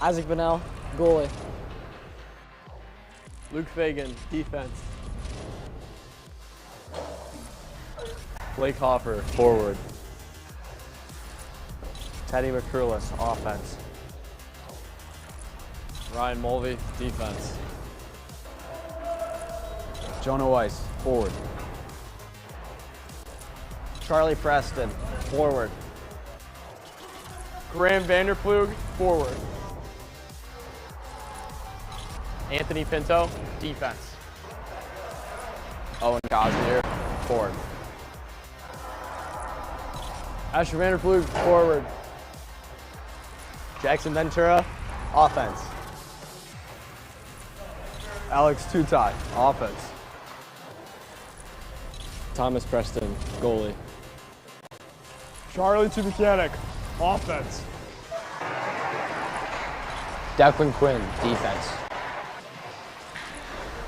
Isaac Bennell, goalie. Luke Fagan, defense. Blake Hoffer, forward. Teddy McCurlis, offense. Ryan Mulvey, defense. Jonah Weiss, forward. Charlie Preston, forward. Graham Vanderplug, forward. Anthony Pinto, defense. Owen Cosmier, forward. Asher Vanderplug, forward. Jackson Ventura, offense. Alex Tutai, offense. Thomas Preston, goalie. Charlie Mechanic, offense. Declan Quinn, defense.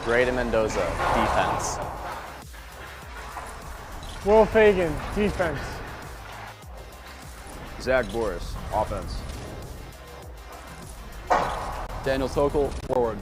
Braden Mendoza, defense. Will Fagan, defense. Zach Boris, offense. Daniel Sokol, forward.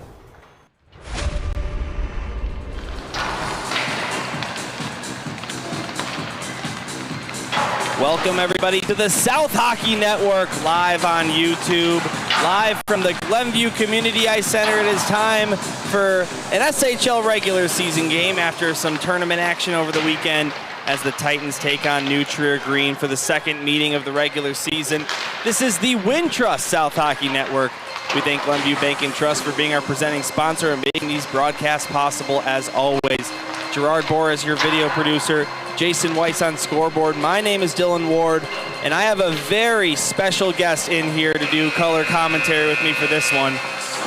Welcome everybody to the South Hockey Network, live on YouTube, live from the Glenview Community Ice Center. It is time for an SHL regular season game after some tournament action over the weekend as the Titans take on New Trier Green for the second meeting of the regular season. This is the Wintrust South Hockey Network. We thank Glenview Bank and Trust for being our presenting sponsor and making these broadcasts possible as always. Gerard Bohr is your video producer. Jason Weiss on scoreboard. My name is Dylan Ward, and I have a very special guest in here to do color commentary with me for this one.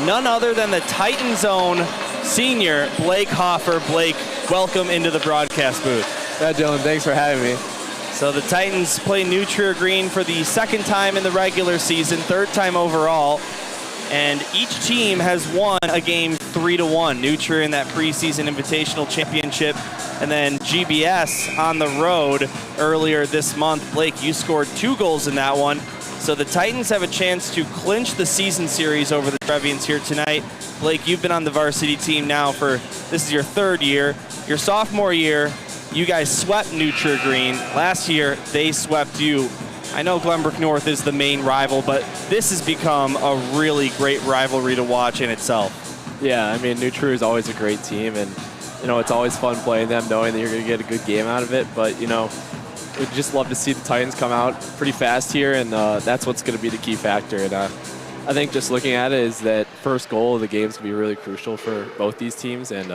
None other than the Titans' own senior, Blake Hoffer. Blake, welcome into the broadcast booth. Yeah, Dylan, thanks for having me. So the Titans play New Trier Green for the second time in the regular season, third time overall, and each team has won a game 3-1. New Trier in that preseason invitational championship, and then GBS on the road earlier this month. Blake, you scored 2 goals in that one. So the Titans have a chance to clinch the season series over the Trevians here tonight. Blake, you've been on the varsity team now for, this is your 3rd year. Your sophomore year, you guys swept New Trier Green. Last year, they swept you. I know Glenbrook North is the main rival, but this has become a really great rivalry to watch in itself. Yeah, I mean, New Trier is always a great team, and you know, it's always fun playing them, knowing that you're going to get a good game out of it. But, you know, we'd just love to see the Titans come out pretty fast here, and that's what's going to be the key factor. And I think just looking at it is that first goal of the game is going to be really crucial for both these teams. And,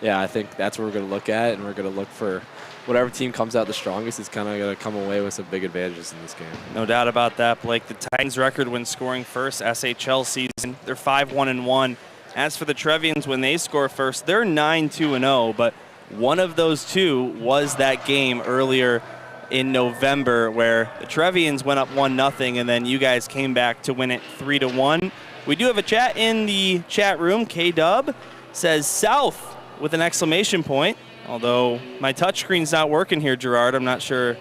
yeah, I think that's what we're going to look at, and we're going to look for whatever team comes out the strongest is kind of going to come away with some big advantages in this game. No doubt about that, Blake. The Titans' record when scoring first SHL season, they're 5-1-1. As for the Trevians, when they score first, they're 9-2-0, but one of those 2 was that game earlier in November where the Trevians went up 1-0, and then you guys came back to win it 3-1. We do have a chat in the chat room. K-Dub says South with an exclamation point, although my touchscreen's not working here, Gerard. I'm not sure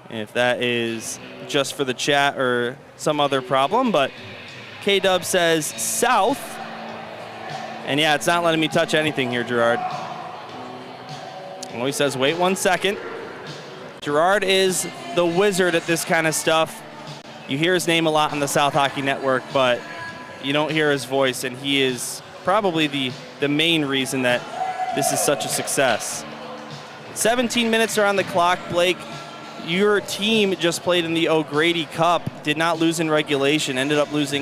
if that is just for the chat or some other problem, but K-Dub says South. And yeah, it's not letting me touch anything here, Gerard. Well, he says, wait 1 second. Gerard is the wizard at this kind of stuff. You hear his name a lot on the South Hockey Network, but you don't hear his voice, and he is probably the main reason that this is such a success. 17 minutes are on the clock. Blake, your team just played in the O'Grady Cup, did not lose in regulation, ended up losing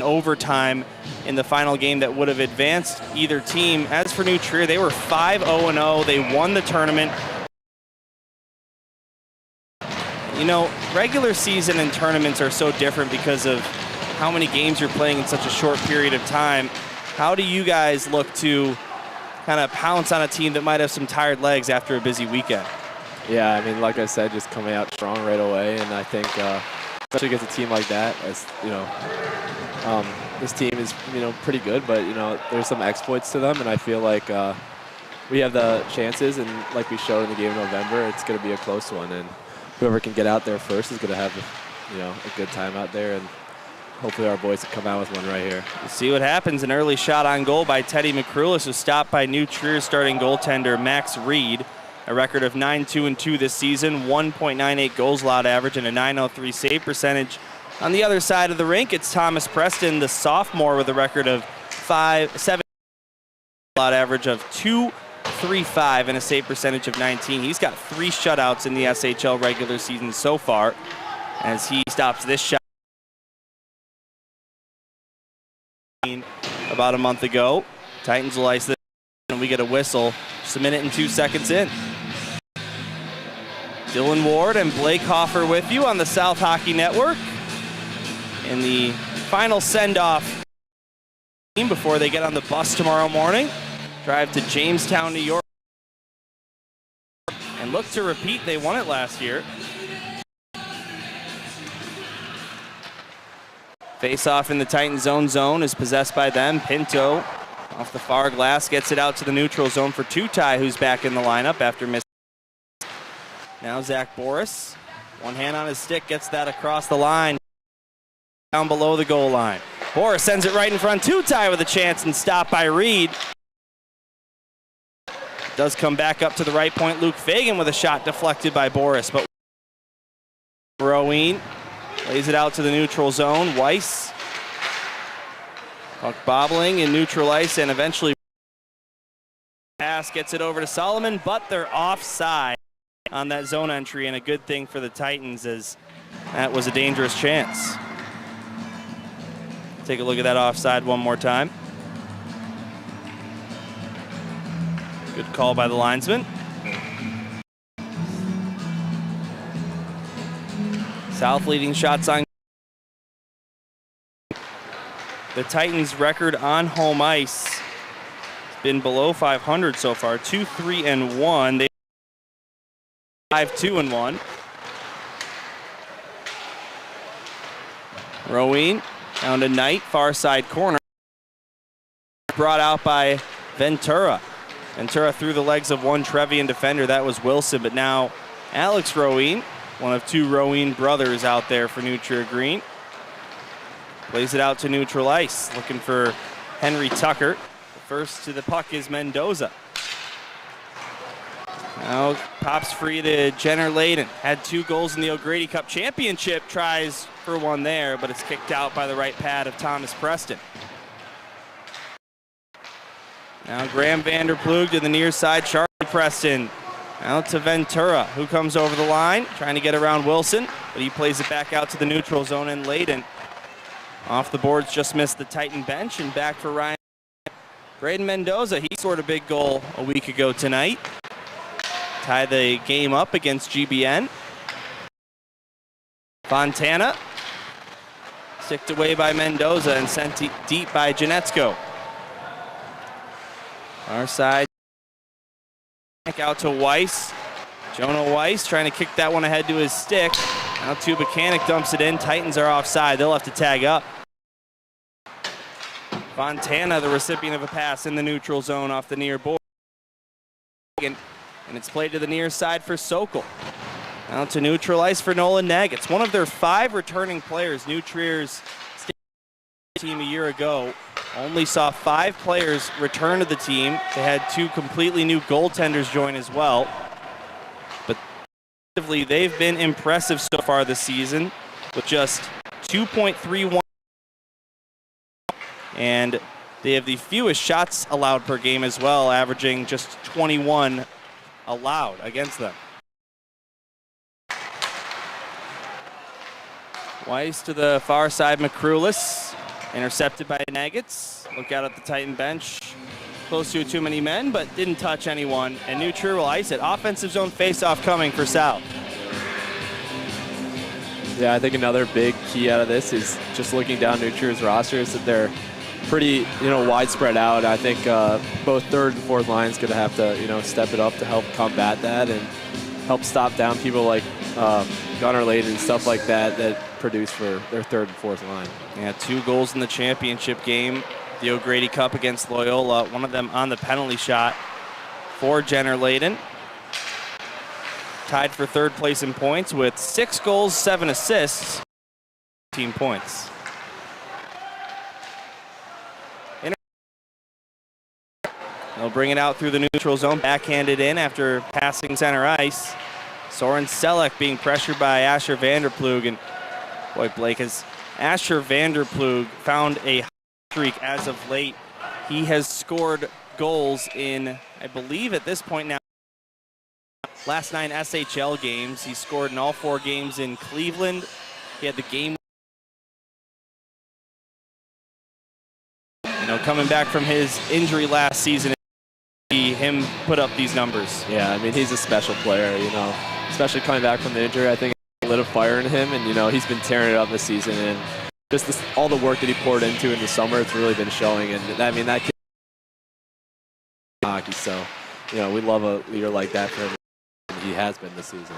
overtime in the final game that would have advanced either team. As for New Trier, they were 5-0-0. They won the tournament. You know, regular season and tournaments are so different because of how many games you're playing in such a short period of time. How do you guys look to kind of pounce on a team that might have some tired legs after a busy weekend? Yeah, I mean, like I said, just coming out strong right away, and I think especially against a team like that, as you know, this team is, you know, pretty good, but you know, there's some exploits to them, and I feel like we have the chances, and like we showed in the game in November, it's going to be a close one, and whoever can get out there first is going to have, you know, a good time out there. And hopefully our boys can come out with one right here. We'll see what happens. An early shot on goal by Teddy McCrulis was stopped by New Trier's starting goaltender Max Reed. A record of 9-2-2 this season, 1.98 goals allowed average, and a .903 save percentage. On the other side of the rink, it's Thomas Preston, the sophomore, with a record of 7 allowed average of .235 and a save percentage of 19. He's got 3 shutouts in the SHL regular season so far, as he stops this shot about a month ago. Titans will ice this, and we get a whistle just a minute and 2 seconds in. Dylan Ward and Blake Hoffer with you on the South Hockey Network in the final send-off before they get on the bus tomorrow morning. Drive to Jamestown, New York, and look to repeat. They won it last year. Face-off in the Titans zone is possessed by them. Pinto off the far glass gets it out to the neutral zone for Tutai, who's back in the lineup after missing. Now Zach Boris, one hand on his stick, gets that across the line, down below the goal line. Boris sends it right in front. Tutai with a chance and stopped by Reed. Does come back up to the right point. Luke Fagan with a shot deflected by Boris, but Roween lays it out to the neutral zone. Weiss, puck bobbling in neutral ice, and eventually pass gets it over to Solomon, but they're offside on that zone entry, and a good thing for the Titans, as that was a dangerous chance. Take a look at that offside one more time. Good call by the linesman. South leading shots on. The Titans' record on home ice has been below 500 so far, 2-3-1. They 5-2-1. Roween down to Knight, far side corner. Brought out by Ventura. Ventura through the legs of one Trevian defender. That was Wilson, but now Alex Roween, one of 2 Roween brothers out there for New Trier Green. Plays it out to neutral ice, looking for Henry Tucker. First to the puck is Mendoza. Now pops free to Jenner Layden. Had 2 goals in the O'Grady Cup Championship. Tries for one there, but it's kicked out by the right pad of Thomas Preston. Now Graham Vanderplug to the near side. Charlie Preston out to Ventura, who comes over the line, trying to get around Wilson, but he plays it back out to the neutral zone, and Layden off the boards just missed the Titan bench, and back for Ryan. Braden Mendoza, he scored a big goal a week ago tonight. Tie the game up against GBN. Fontana, sticked away by Mendoza and sent deep by Janetsko. Our side, back out to Weiss. Jonah Weiss trying to kick that one ahead to his stick. Now Tubuchanik dumps it in. Titans are offside. They'll have to tag up. Fontana, the recipient of a pass in the neutral zone off the near board. And it's played to the near side for Sokol. Now to neutral ice for Nolan Neg. It's one of their 5 returning players. New Trier's team a year ago only saw 5 players return to the team. They had 2 completely new goaltenders join as well. But they've been impressive so far this season with just 2.31, and they have the fewest shots allowed per game as well, averaging just 21 allowed against them. Weiss to the far side, McCrulis, intercepted by Nuggets. Look out at the Titan bench. Close to too many men, but didn't touch anyone. And New Trier will ice it. Offensive zone face-off coming for South. Yeah, I think another big key out of this is just looking down New Trier's roster is that they're pretty, widespread out. I think both third and fourth lines going to have to, step it up to help combat that and help stop down people like Gunnar Layden and stuff like that produce for their third and fourth line. Yeah, 2 goals in the championship game, the O'Grady Cup against Loyola, one of them on the penalty shot for Jenner Layden. Tied for third place in points with 6 goals, 7 assists, 15 points. They'll bring it out through the neutral zone, backhanded in after passing center ice. Soren Selleck being pressured by Asher Vanderplug, and boy, Blake, has Asher Vanderplug found a streak as of late. He has scored goals in, I believe at this point now, last 9 SHL games. He scored in all 4 games in Cleveland. He had the game. Coming back from his injury last season, him put up these numbers. Yeah, I mean, he's a special player, especially coming back from the injury. I think a little fire in him, and, he's been tearing it up this season. And just all the work that he poured into in the summer, it's really been showing. And, I mean, that kid hockey, so, we love a leader like that for him. He has been this season.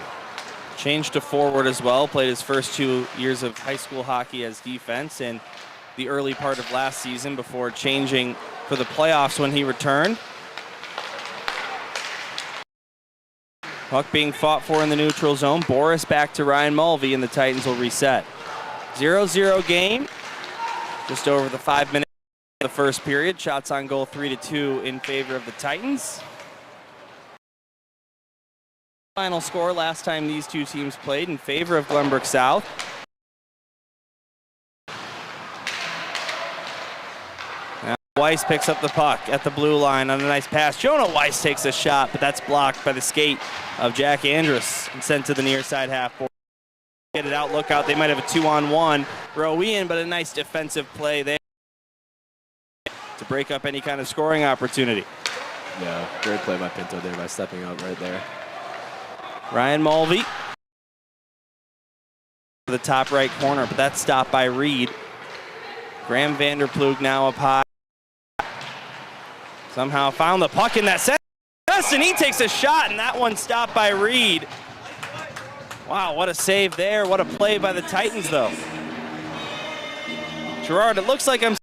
Changed to forward as well, played his first 2 years of high school hockey as defense and the early part of last season before changing for the playoffs when he returned. Puck being fought for in the neutral zone. Boris back to Ryan Mulvey, and the Titans will reset. 0-0 game, just over the 5 minutes of the first period. Shots on goal 3-2 in favor of the Titans. Final score last time these two teams played in favor of Glenbrook South. Now Weiss picks up the puck at the blue line on a nice pass. Jonah Weiss takes a shot, but that's blocked by the skate of Jack Andrus and sent to the near side half board. Get it out, look out. They might have a 2-on-1. Rowian, but a nice defensive play there to break up any kind of scoring opportunity. Yeah, great play by Pinto there by stepping up right there. Ryan Mulvey to the top right corner, but that's stopped by Reed. Graham Vanderplug now up high. Somehow found the puck in that center. And he takes a shot, and that one stopped by Reed. Wow, what a save there. What a play by the Titans, though. Gerard, it looks like I'm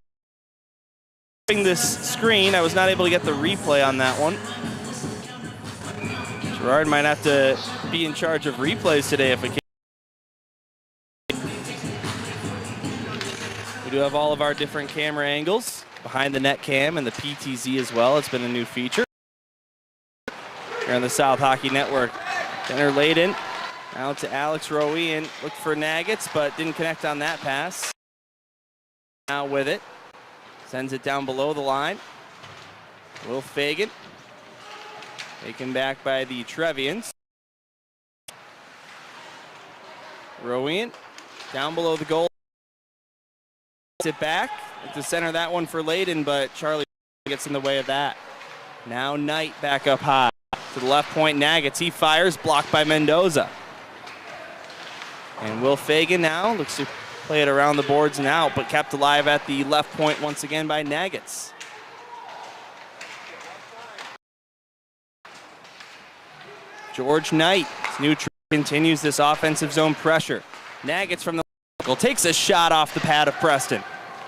seeing this screen. I was not able to get the replay on that one. Gerard might have to be in charge of replays today if it can. We do have all of our different camera angles, behind the net cam and the PTZ as well. It's been a new feature here on the South Hockey Network. Center Layden out to Alex Rowian. Looked for Nagats, but didn't connect on that pass. Now with it. Sends it down below the line. Will Fagan. Taken back by the Trevians. Rowian down below the goal. It back to center that one for Layden, but Charlie gets in the way of that. Now Knight back up high to the left point. Nagats, he fires, blocked by Mendoza. And Will Fagan now looks to play it around the boards and out, but kept alive at the left point once again by Nagats. George Knight, new continues this offensive zone pressure. Nagats from the takes a shot off the pad of Preston.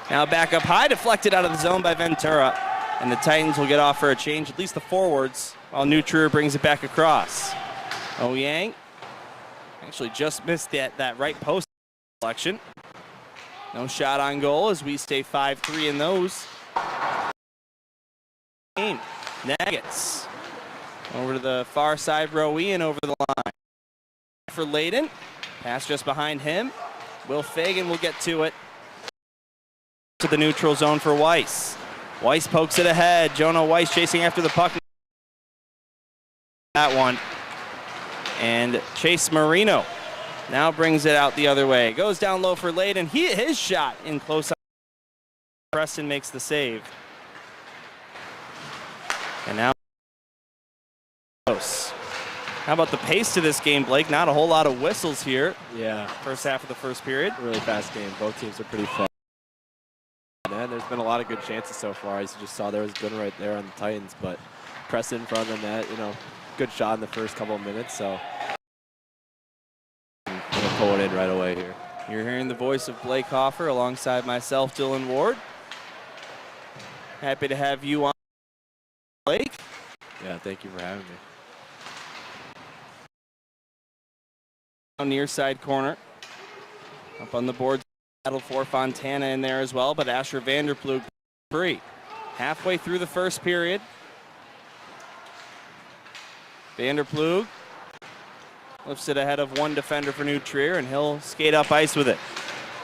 Now back up high, deflected out of the zone by Ventura. And the Titans will get off for a change, at least the forwards, while New Trier brings it back across. Yang actually just missed that right post selection. No shot on goal as we stay 5-3 in those. Nagats over to the far side, Rowian over the line. For Layden, pass just behind him. Will Fagan will get to it. To the neutral zone for Weiss. Weiss pokes it ahead. Jonah Weiss chasing after the puck. That one. And Chase Marino now brings it out the other way. Goes down low for Layden. His shot in close. Preston makes the save. And now close. How about the pace to this game, Blake? Not a whole lot of whistles here. Yeah. First half of the first period. Really fast game. Both teams are pretty fast. And there's been a lot of good chances so far. As you just saw, there was a gun right there on the Titans, but Preston in front of the net, good shot in the first couple of minutes, so I'm going to pull it in right away here. You're hearing the voice of Blake Hoffer alongside myself, Dylan Ward. Happy to have you on, Blake. Yeah, thank you for having me. Near side corner. Up on the boards, battle for Fontana in there as well, but Asher Vanderplug free. Halfway through the first period. Vanderplug lifts it ahead of one defender for New Trier, and he'll skate up ice with it.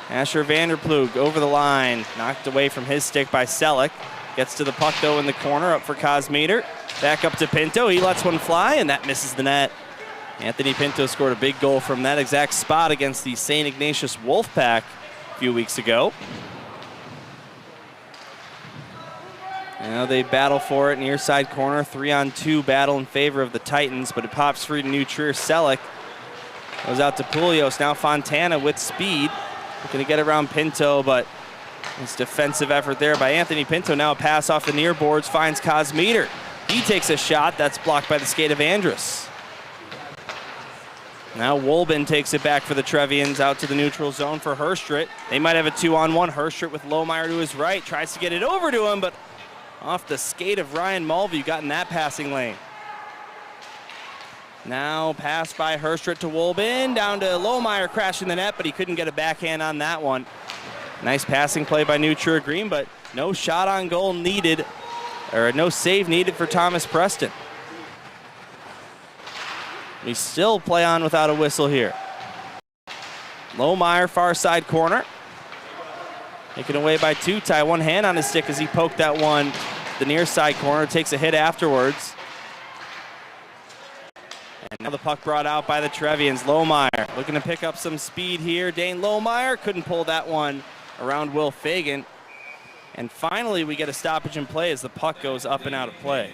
Asher Vanderplug over the line, knocked away from his stick by Selleck. Gets to the puck, though, in the corner, up for Cosmeter. Back up to Pinto. He lets one fly, and that misses the net. Anthony Pinto scored a big goal from that exact spot against the St. Ignatius Wolfpack a few weeks ago. Now they battle for it, near side corner, 3-on-2 battle in favor of the Titans, but it pops free to New Trier. Selleck goes out to Pulios. Now Fontana with speed, looking to get around Pinto, but it's defensive effort there by Anthony Pinto. Now a pass off the near boards, finds Cosmeter. He takes a shot, that's blocked by the skate of Andrus. Now Wolben takes it back for the Trevians, out to the neutral zone for Herstrit. They might have a 2-on-1. Herstrit with Lohmeyer to his right, tries to get it over to him, but off the skate of Ryan Mulvey, got in that passing lane. Now pass by Herstrit to Wolben, down to Lohmeyer, crashing the net, but he couldn't get a backhand on that one. Nice passing play by New Trier Green, but no shot on goal needed, or no save needed for Thomas Preston. We still play on without a whistle here. Lohmeyer, far side corner. Taken away by Tutai, one hand on his stick as he poked that one. The near side corner, takes a hit afterwards. And now the puck brought out by the Trevians. Lohmeyer looking to pick up some speed here. Dane Lohmeyer couldn't pull that one around Will Fagan. And finally we get a stoppage in play as the puck goes up and out of play.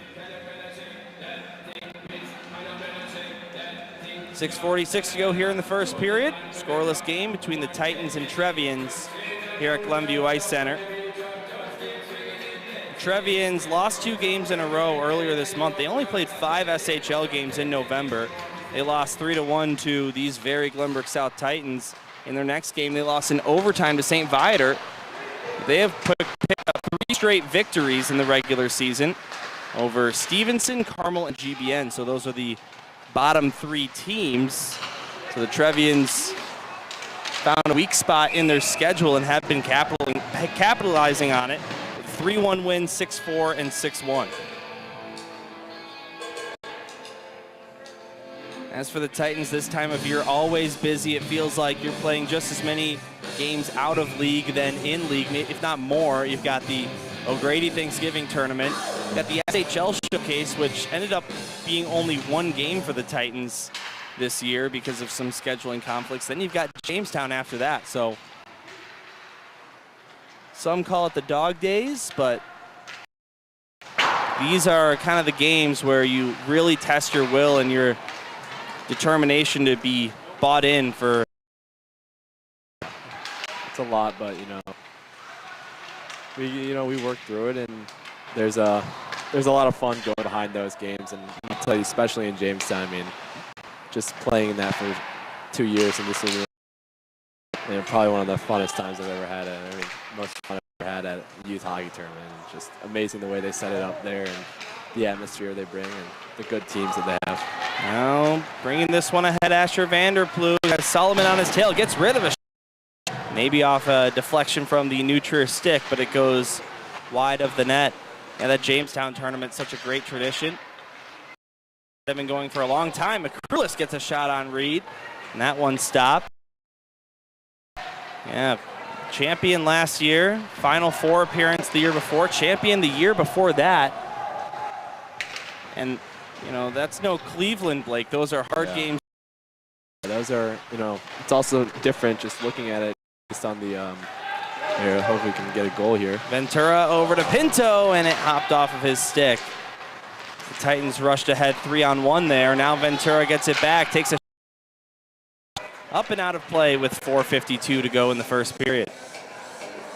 6:46 to go here in the first period. Scoreless game between the Titans and Trevians here at Glenview Ice Center. Trevians lost 2 games in a row earlier this month. They only played 5 SHL games in November. They lost 3-1 to these very Glenbrook South Titans. In their next game, they lost in overtime to St. Viator. They have picked up 3 straight victories in the regular season over Stevenson, Carmel, and GBN. So those are the bottom 3 teams. So the Trevians found a weak spot in their schedule and have been capitalizing on it. 3-1 wins, 6-4, and 6-1. As for the Titans, this time of year, always busy. It feels like you're playing just as many games out of league than in league, if not more. You've got the O'Grady Thanksgiving tournament. You've got the SHL showcase, which ended up being only 1 game for the Titans this year because of some scheduling conflicts. Then you've got Jamestown after that. So some call it the dog days, but these are kind of the games where you really test your will and your determination to be bought in for. It's a lot, but we work through it, and there's a lot of fun going behind those games, and I'll tell you, especially in Jamestown. I mean, just playing in that for 2 years in this league, probably one of the funnest times I've ever had. Most fun I've ever had at a youth hockey tournament. And just amazing the way they set it up there and the atmosphere they bring and the good teams that they have. Now bringing this one ahead, Asher Vanderplug has Solomon on his tail, gets rid of a maybe off a deflection from the New Trier stick, but it goes wide of the net. Yeah, that Jamestown tournament's such a great tradition. They've been going for a long time. McCrulis gets a shot on Reed, and that one stopped. Yeah, champion last year, Final Four appearance the year before, champion the year before that. And, that's no Cleveland, Blake. Those are hard games. Those are, it's also different just looking at it based on the, here, hopefully we can get a goal here. Ventura over to Pinto, and it hopped off of his stick. The Titans rushed ahead 3-on-1 there. Now Ventura gets it back, takes a up and out of play with 4:52 to go in the first period.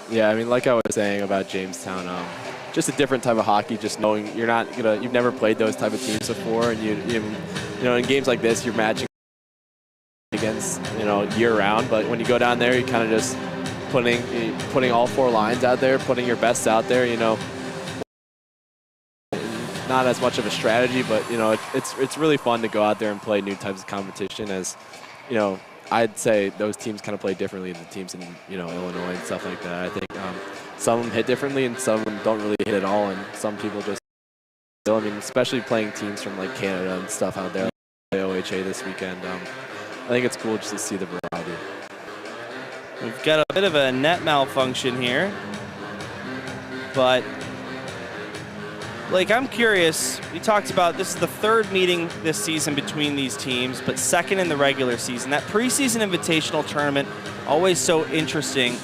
Yeah, like I was saying about Jamestown, just a different type of hockey, just knowing you've never played those type of teams before, and in games like this, you're matching against, year round, but when you go down there, you're kind of just putting all 4 lines out there, putting your best out there, not as much of a strategy, but, it's really fun to go out there and play new types of competition as, I'd say those teams kind of play differently than the teams in, Illinois and stuff like that. I think some of them hit differently and some of them don't really hit at all, and some people just deal. I mean, especially playing teams from like Canada and stuff out there, like OHA this weekend. I think it's cool just to see the variety. We've got a bit of a net malfunction here, but Blake, I'm curious. We talked about this is the third meeting this season between these teams, but second in the regular season. That preseason invitational tournament, always so interesting.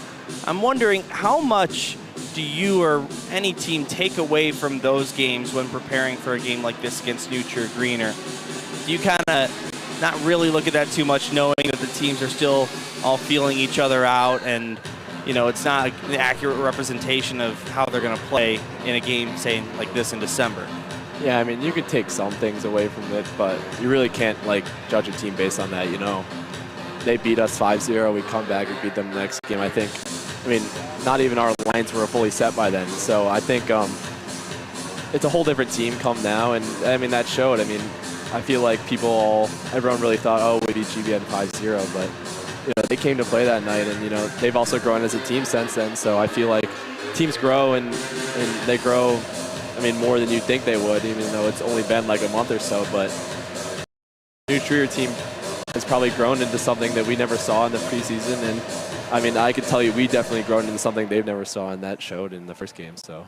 I'm wondering how much do you or any team take away from those games when preparing for a game like this against New Trier Green? Or do you kind of not really look at that too much, knowing that the teams are still all feeling each other out, and you know it's not an accurate representation of how they're going to play in a game, say like this in December? Yeah, I mean, you could take some things away from it, but you really can't like judge a team based on that. You know, they beat us 5-0. We come back and beat them the next game. I think. I mean, not even our lines were fully set by then. So I think it's a whole different team come now, and I mean that showed. I mean, I feel like everyone really thought, oh, we beat GBS 5-0, but you know, they came to play that night, and you know, they've also grown as a team since then. So I feel like teams grow, and they grow. I mean, more than you'd think they would, even though it's only been like a month or so. But New Trier team has probably grown into something that we never saw in the preseason, and I mean, I could tell you we definitely grown into something they've never saw, and that showed in the first game. So,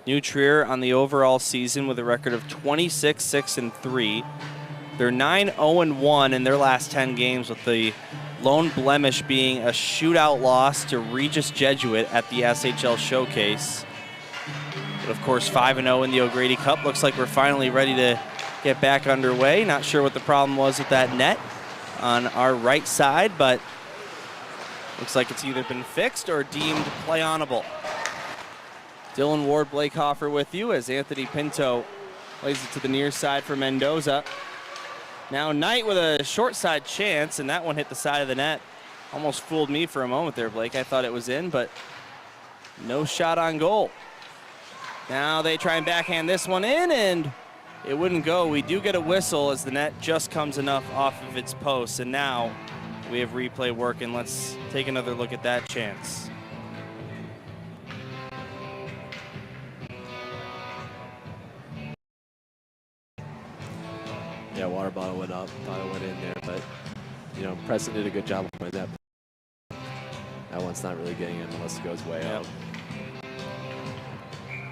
New Trier on the overall season with a record of 26-6-3. They're 9-0-1 in their last 10 games, with the lone blemish being a shootout loss to Regis Jesuit at the SHL Showcase. But of course, 5-0 in the O'Grady Cup. Looks like we're finally ready to get back underway. Not sure what the problem was with that net on our right side, but looks like it's either been fixed or deemed play-onable. Dylan Ward, Blake Hoffer with you as Anthony Pinto plays it to the near side for Mendoza. Now Knight with a short side chance, and that one hit the side of the net. Almost fooled me for a moment there, Blake. I thought it was in, but no shot on goal. Now they try and backhand this one in, and it wouldn't go. We do get a whistle as the net just comes enough off of its post, and now we have replay working. Let's take another look at that chance. yeah, water bottle went up. Thought it went in there, but you know, Preston did a good job of playing that. That one's not really getting in unless it goes way out.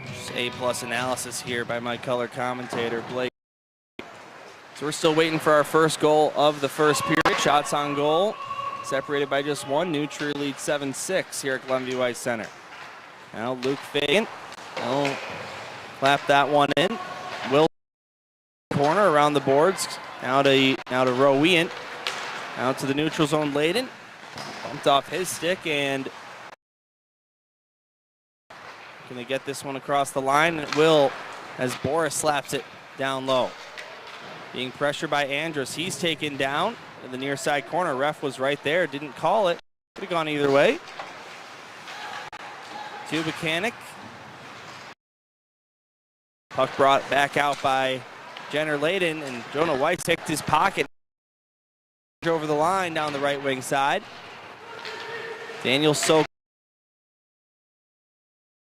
Just A+ analysis here by my color commentator, Blake. So we're still waiting for our first goal of the first period. Shots on goal, separated by just one. New Trier leads 7-6 here at Glenview Ice Center. Now Luke Fagan, he'll clap that one in. Will corner around the boards. Now to Rowian. Out to the neutral zone, Layden. Bumped off his stick, and can they get this one across the line? And it will, as Boris slaps it down low. Being pressured by Andrus, he's taken down in the near side corner. Ref was right there, didn't call it. Could have gone either way. To Mechanic. Puck brought back out by Jenner Layden, and Jonah Weiss picked his pocket over the line down the right wing side. Daniel Sok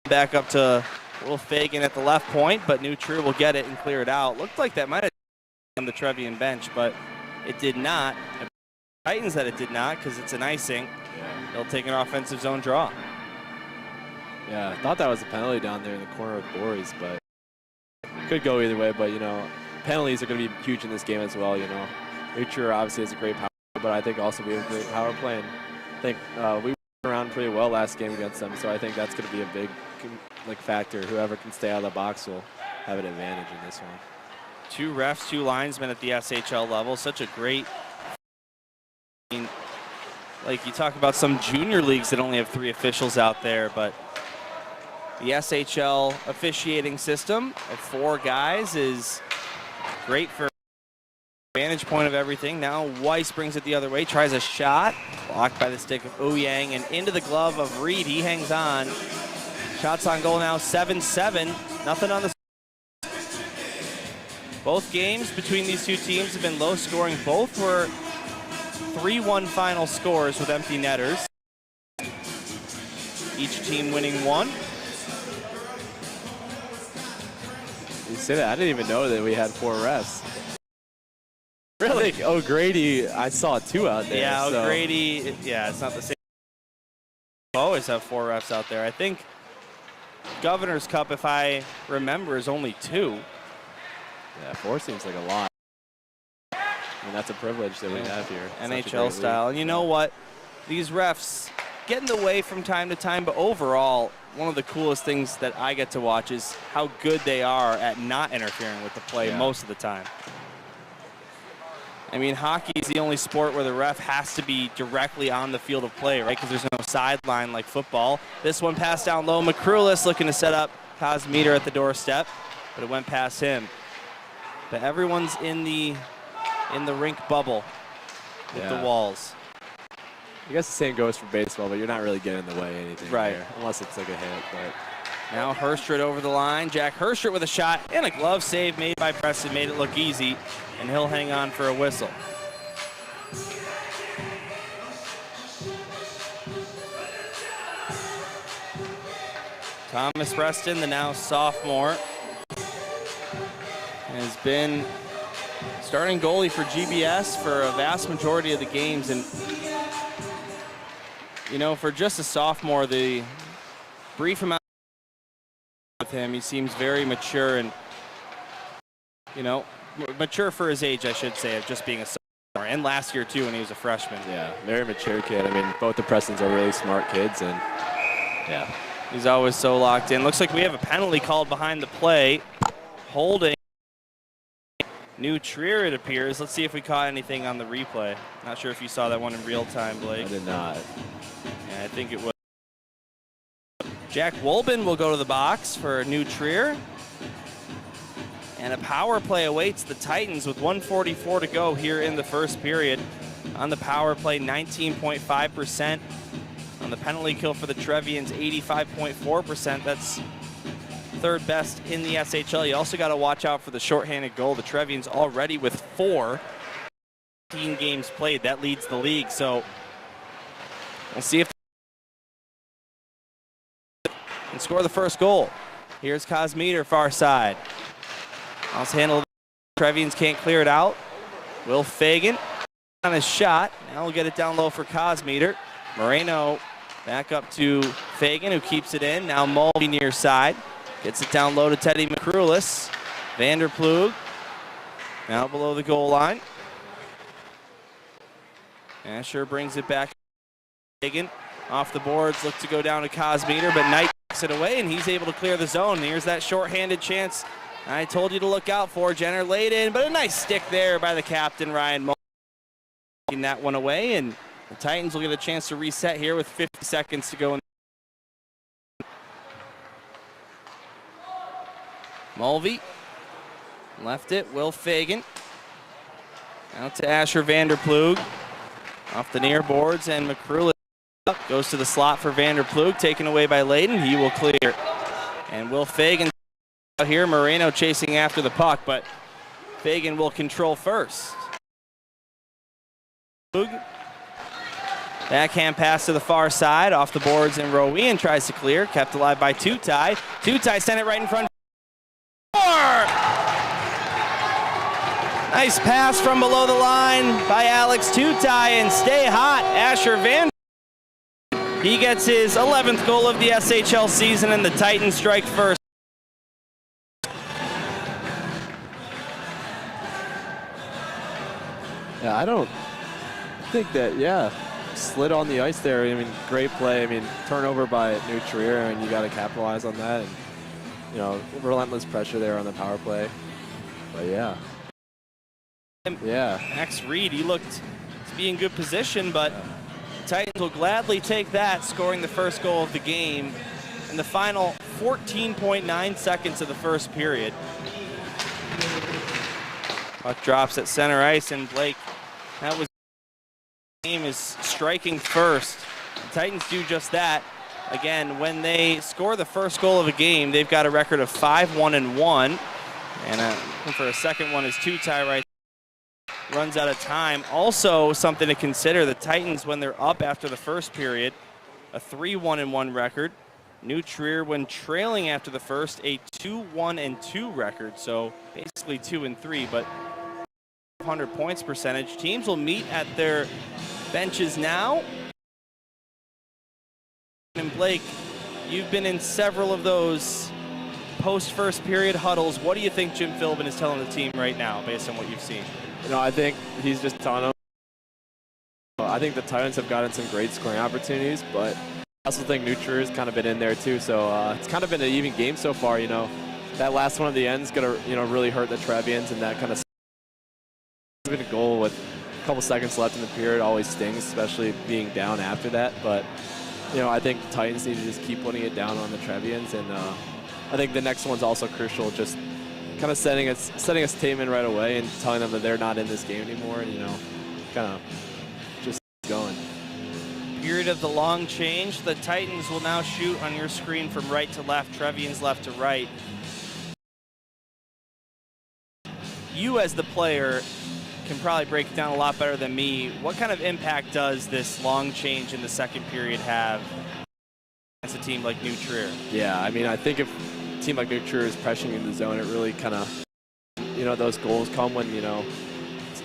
back up to Will Fagan at the left point, but New Trier will get it and clear it out. Looked like that might have on the Trevian bench, but it did not. Titans that it did not, because it's an icing. Yeah. They'll take an offensive zone draw. Yeah, I thought that was a penalty down there in the corner with Boris, but could go either way. But you know, penalties are going to be huge in this game as well. You know, New Trier obviously has a great power, but I think also we have great power play. And I think we went around pretty well last game against them, so I think that's going to be a big factor. Whoever can stay out of the box will have an advantage in this one. 2 refs, 2 linesmen at the SHL level. Such a great, I mean, like you talk about some junior leagues that only have 3 officials out there, but the SHL officiating system of 4 guys is great for vantage point of everything. Now Weiss brings it the other way, tries a shot, blocked by the stick of Ouyang, and into the glove of Reed. He hangs on. Shots on goal now, 7-7. Nothing on the. Both games between these 2 teams have been low scoring. Both were 3-1 final scores with empty netters. Each team winning 1. These say that. I didn't even know that we had 4 refs. Really? O'Grady, I saw 2 out there. Yeah, so. O'Grady, yeah, it's not the same. We always have 4 refs out there. I think Governor's Cup, if I remember, is only 2. Yeah, 4 seems like a lot. I mean, that's a privilege that we have here. NHL style. And you know what? These refs get in the way from time to time, but overall, one of the coolest things that I get to watch is how good they are at not interfering with the play most of the time. I mean, hockey is the only sport where the ref has to be directly on the field of play, right? Because there's no sideline like football. This one passed down low. McCrulis looking to set up Cosmeter at the doorstep, but it went past him. But everyone's in the rink bubble with the walls. I guess the same goes for baseball, but you're not really getting in the way of anything right there, unless it's like a hit. But now Herstrid over the line. Jack Herstrid with a shot and a glove save made by Preston, made it look easy, and he'll hang on for a whistle. Thomas Preston, the now sophomore, has been starting goalie for GBS for a vast majority of the games. And, you know, for just a sophomore, the brief amount with him, he seems very mature and, you know, mature for his age, I should say, of just being a sophomore. And last year, too, when he was a freshman. Yeah, very mature kid. I mean, both the Prestons are really smart kids, and yeah. He's always so locked in. Looks like we have a penalty called behind the play. Holding New Trier, it appears. Let's see if we caught anything on the replay. Not sure if you saw that one in real time, Blake. I did not. Yeah, I think it was. Jack Wolben will go to the box for New Trier. And a power play awaits the Titans with 1:44 to go here in the first period. On the power play, 19.5%. On the penalty kill for the Trevians, 85.4%. That's third best in the SHL. You also got to watch out for the shorthanded goal. The Trevians already with 4 games played. That leads the league. So we'll see if they can score the first goal. Here's Cosmeter, far side. Also handle. Trevians can't clear it out. Will Fagan on his shot. Now we'll get it down low for Cosmeter. Moreno back up to Fagan, who keeps it in. Now Mulvey near side. Gets it down low to Teddy McCrulis. Vanderplug now below the goal line. Asher brings it back. Fagan off the boards, look to go down to Cosmeter, but Knight takes it away, and he's able to clear the zone. Here's that shorthanded chance I told you to look out for. Jenner laid in, but a nice stick there by the captain, Ryan Mulvey, taking that one away, and the Titans will get a chance to reset here with 50 seconds to go. Mulvey left it. Will Fagan out to Asher Vanderplug off the near boards, and McCrulis goes to the slot for Vanderplug, taken away by Layden. He will clear. And Will Fagan out here. Moreno chasing after the puck, but Fagan will control first. Backhand pass to the far side, off the boards, and Rowan tries to clear. Kept alive by Tutai. Tutai sent it right in front. Nice pass from below the line by Alex Tutai, and stay hot. Asher Van. He gets his 11th goal of the SHL season, and the Titans strike first. Yeah, I don't think that, slid on the ice there. I mean, great play. I mean, turnover by New Trier, and you got to capitalize on that. And, you know, relentless pressure there on the power play. But, yeah. Max Reed, he looked to be in good position, but the Titans will gladly take that, scoring the first goal of the game in the final 14.9 seconds of the first period. Puck drops at center ice, and Blake, that was the game is striking first. The Titans do just that. Again, when they score the first goal of a game, they've got a record of 5-1-1. And for a second one is Tutai right. Runs out of time. Also something to consider, the Titans, when they're up after the first period, a 3-1-1 record. New Trier, when trailing after the first, a 2-1-2 record, so basically 2-3, but 100 points percentage. Teams will meet at their benches now. And Blake, you've been in several of those post-first period huddles. What do you think Jim Philbin is telling the team right now, based on what you've seen? You know, I think he's just telling them. I think the Titans have gotten some great scoring opportunities, but I also think New Trier has kind of been in there too. So it's kind of been an even game so far. You know, that last one at the end is gonna, really hurt the Trevians, and that kind of been a goal with a couple seconds left in the period always stings, especially being down after that. But I think the Titans need to just keep putting it down on the Trevians, and I think the next one's also crucial. Just kind of setting a statement right away and telling them that they're not in this game anymore, and kind of just going. Period of the long change. The Titans will now shoot on your screen from right to left, Trevians left to right. You as the player can probably break it down a lot better than me. What kind of impact does this long change in the second period have against a team like New Trier? Yeah, I mean, I think if a team like New Trier is pressuring in the zone, it really kind of, those goals come when,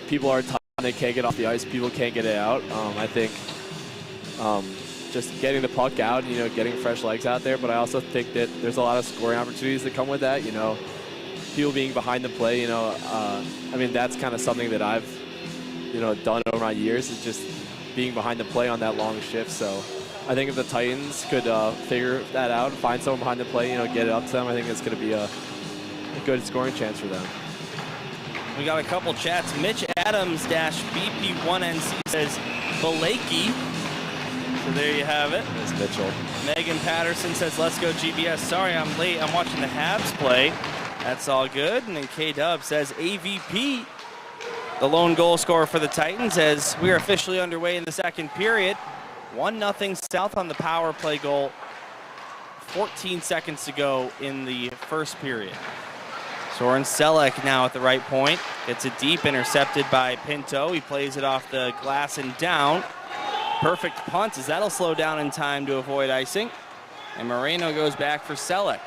people are tired and they can't get off the ice, people can't get it out. I think just getting the puck out, getting fresh legs out there, but I also think that there's a lot of scoring opportunities that come with that, people being behind the play, I mean, that's kind of something that I've, done over my years, is just being behind the play on that long shift. So I think if the Titans could figure that out, find someone behind the play, get it up to them, I think it's going to be a good scoring chance for them. We got a couple chats. Mitch Adams BP1NC says Balakey. So there you have it. There's Mitchell. Megan Patterson says, let's go GBS. Sorry I'm late. I'm watching the Habs play. That's all good. And then K-Dub says AVP, the lone goal scorer for the Titans, as we are officially underway in the second period. 1-0 South on the power play goal. 14 seconds to go in the first period. Soren Selleck now at the right point. Gets it deep, intercepted by Pinto. He plays it off the glass and down. Perfect punt, as that'll slow down in time to avoid icing. And Moreno goes back for Selleck.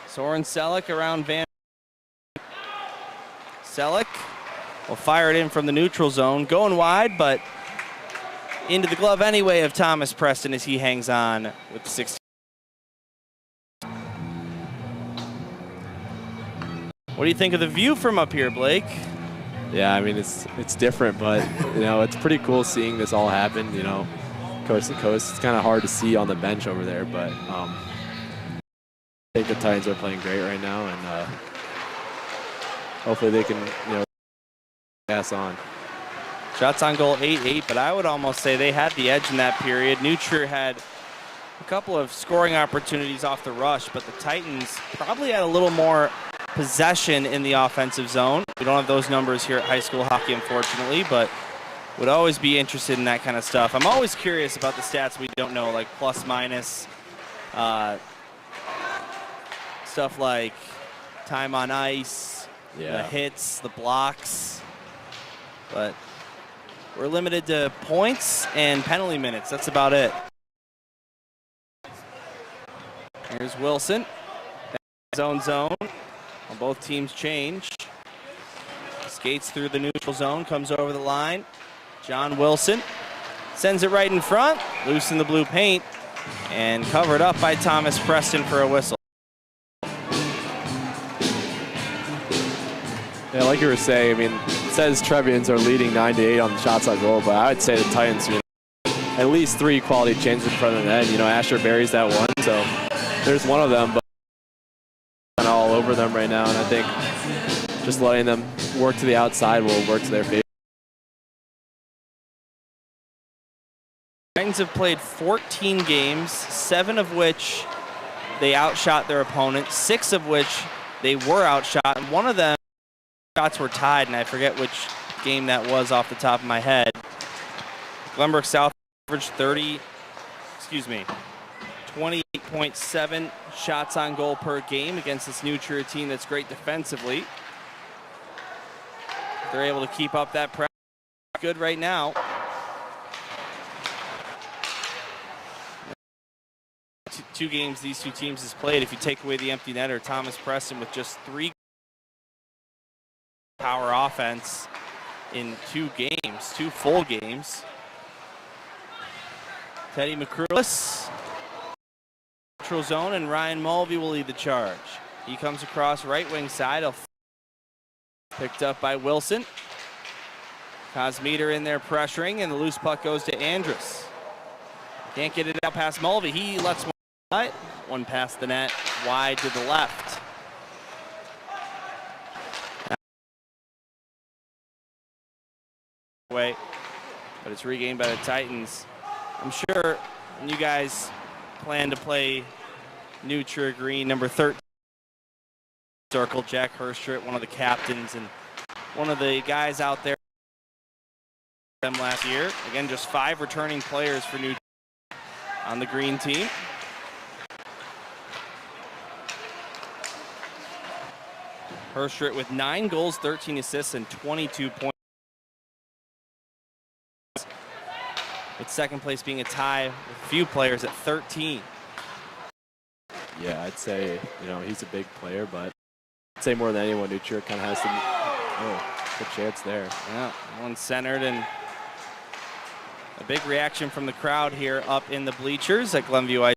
Soren Selleck around Van. Selleck will fire it in from the neutral zone. Going wide, but into the glove anyway of Thomas Preston as he hangs on with the 16. What do you think of the view from up here, Blake? Yeah, I mean, it's different, but, it's pretty cool seeing this all happen, coast to coast. It's kind of hard to see on the bench over there, but I think the Titans are playing great right now, and hopefully they can, pass on. Shots on goal 8-8, but I would almost say they had the edge in that period. New Trier had a couple of scoring opportunities off the rush, but the Titans probably had a little more possession in the offensive zone. We don't have those numbers here at high school hockey, unfortunately, but would always be interested in that kind of stuff. I'm always curious about the stats we don't know, like plus minus, stuff like time on ice, the hits, the blocks, but we're limited to points and penalty minutes. That's about it. Here's Wilson. Zone. Both teams change. Skates through the neutral zone, comes over the line. John Wilson sends it right in front, loose in the blue paint, and covered up by Thomas Preston for a whistle. Yeah, like you were saying, I mean, it says Trevians are leading 9-8 on the shots on goal, but I would say the Titans, at least 3 quality chances in front of the net. Asher buries that one, so there's one of them, but all over them right now, and I think just letting them work to the outside will work to their favor. Titans have played 14 games, 7 of which they outshot their opponent, 6 of which they were outshot, and one of them shots were tied, and I forget which game that was off the top of my head. Glenbrook South averaged 28.7 shots on goal per game against this New Trier team that's great defensively. They're able to keep up that pressure. Good right now. 2 games these 2 teams has played, if you take away the empty netter, Thomas Preston with just 3 power offense in 2 games, 2 full games. Teddy McCrulis, neutral zone, and Ryan Mulvey will lead the charge. He comes across right wing side, picked up by Wilson. Cosmeter in there pressuring, and the loose puck goes to Andrus. Can't get it out past Mulvey. He lets one past the net, wide to the left. But it's regained by the Titans. I'm sure when you guys plan to play Neutra Green, number 13, circle, Jack Herstritt, one of the captains and one of the guys out there them last year. Again, just 5 returning players for Neutra on the green team. Herstritt with 9 goals, 13 assists, and 22 points. With second place being a tie with a few players at 13. Yeah, I'd say, he's a big player, but I'd say more than anyone, Neutra kind of has some good chance there. Yeah, one centered, and a big reaction from the crowd here up in the bleachers at Glenview Ice.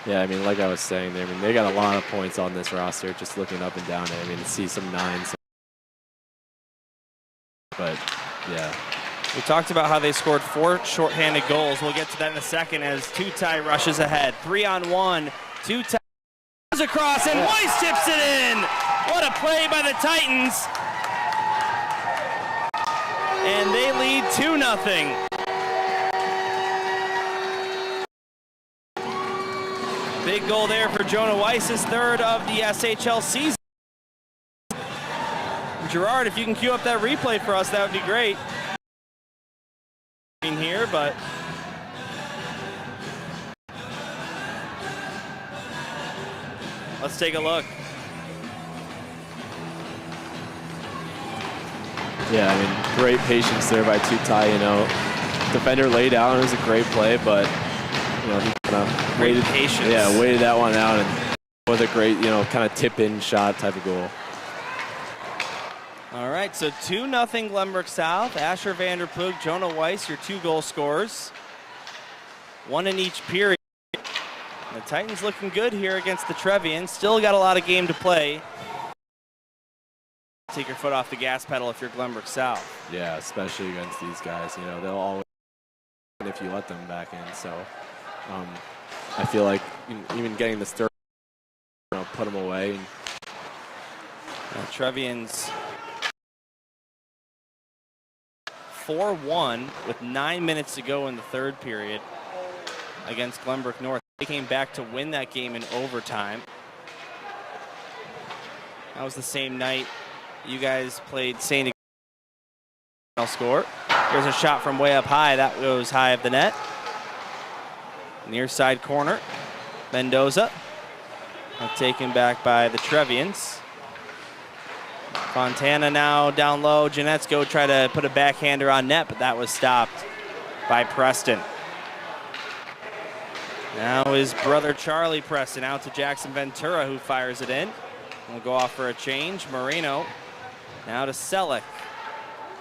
Yeah, I mean, like I was saying there, they got a lot of points on this roster, just looking up and down it. To see some 9s. But, yeah. We talked about how they scored 4 shorthanded goals. We'll get to that in a second as Tutai rushes ahead. 3-on-1. Tutai goes across, and Weiss tips it in. What a play by the Titans. And they lead 2-0. Big goal there for Jonah Weiss, his 3rd of the SHL season. Gerard, if you can cue up that replay for us, that would be great. Here, but let's take a look. Yeah, great patience there by Tutai. Defender laid down. It was a great play, but he kind of waited patience. Yeah, waited that one out, and with a great kind of tip-in shot type of goal. All right, so 2-0 Glenbrook South. Asher Vanderplug, Jonah Weiss, your 2 goal scorers. 1 in each period. The Titans looking good here against the Trevians. Still got a lot of game to play. Take your foot off the gas pedal if you're Glenbrook South. Yeah, especially against these guys. They'll always, if you let them back in. So I feel like even getting this third, put them away. Trevians 4-1 with 9 minutes to go in the 3rd period against Glenbrook North. They came back to win that game in overtime. That was the same night you guys played St. Score. There's a shot from way up high. That goes high of the net. Near side corner. Mendoza. Taken back by the Trevians. Fontana now down low. Janetsko tried to put a backhander on net, but that was stopped by Preston. Now his brother Charlie Preston out to Jackson Ventura, who fires it in. We'll go off for a change. Moreno now to Selleck.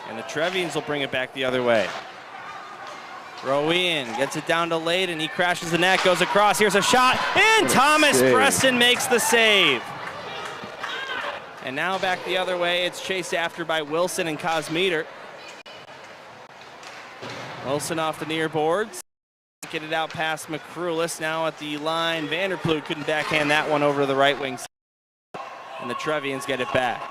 And the Trevians will bring it back the other way. Rowan gets it down to Lade, and he crashes the net, goes across. Here's a shot, and Thomas Preston makes the save. And now back the other way. It's chased after by Wilson and Cosmeter. Wilson off the near boards. Get it out past McCrulis. Now at the line. Vanderplug couldn't backhand that one over to the right wing. And the Trevians get it back.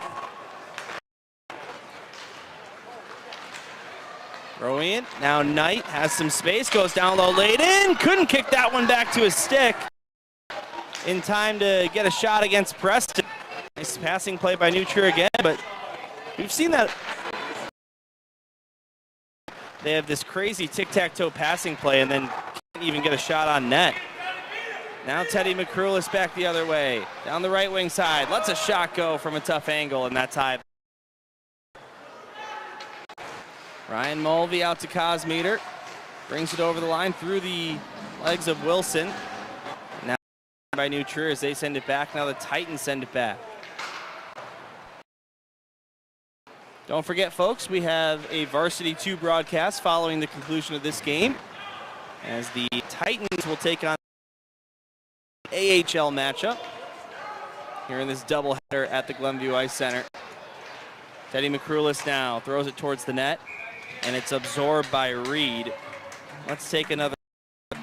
Rowan, now Knight has some space. Goes down low, laid in. Couldn't kick that one back to his stick in time to get a shot against Preston. Nice passing play by Neutra again, but we've seen that. They have this crazy tic-tac-toe passing play and then can't even get a shot on net. Now Teddy McCrulis back the other way. Down the right wing side. Lets a shot go from a tough angle, and that's high. Ryan Mulvey out to Cosmeter. Brings it over the line through the legs of Wilson. Now by New Trier as they send it back. Now the Titans send it back. Don't forget, folks, we have a Varsity 2 broadcast following the conclusion of this game, as the Titans will take on the AHL matchup here in this doubleheader at the Glenview Ice Center. Teddy McCrulis now throws it towards the net, and it's absorbed by Reed. Let's take another look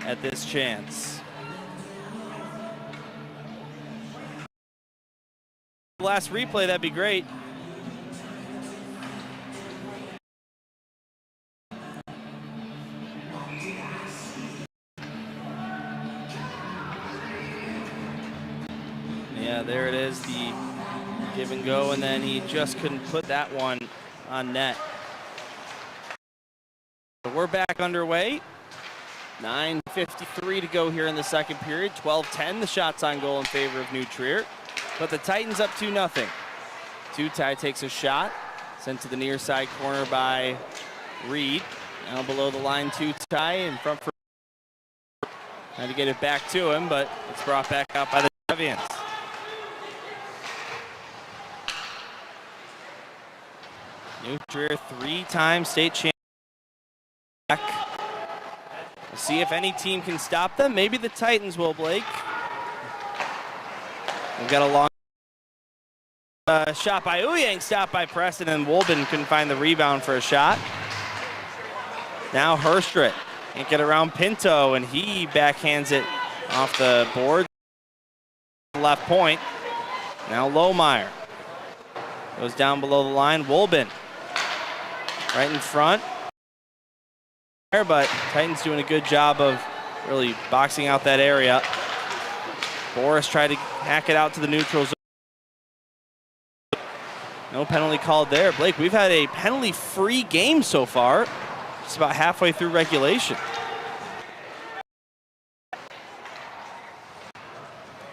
at this chance. Last replay, that'd be great. Yeah, there it is, the give and go, and then he just couldn't put that one on net. So we're back underway. 9:53 to go here in the second period. 12-10, the shots on goal in favor of New Trier. But the Titans up 2-0. Tutai takes a shot, sent to the near side corner by Reed. Now below the line, Tutai in front for. Had to get it back to him, but it's brought back out by the Trevians. New Trier, three-time state champion. We'll see if any team can stop them. Maybe the Titans will, Blake. We've got a long shot by Uyang, stopped by Preston, and Wolben couldn't find the rebound for a shot. Now Herstrit can't get around Pinto, and he backhands it off the board. Left point. Now Lohmeyer goes down below the line. Wolben right in front. But Titans doing a good job of really boxing out that area. Boris tried to hack it out to the neutral zone. No penalty called there. Blake, we've had a penalty-free game so far. Just about halfway through regulation.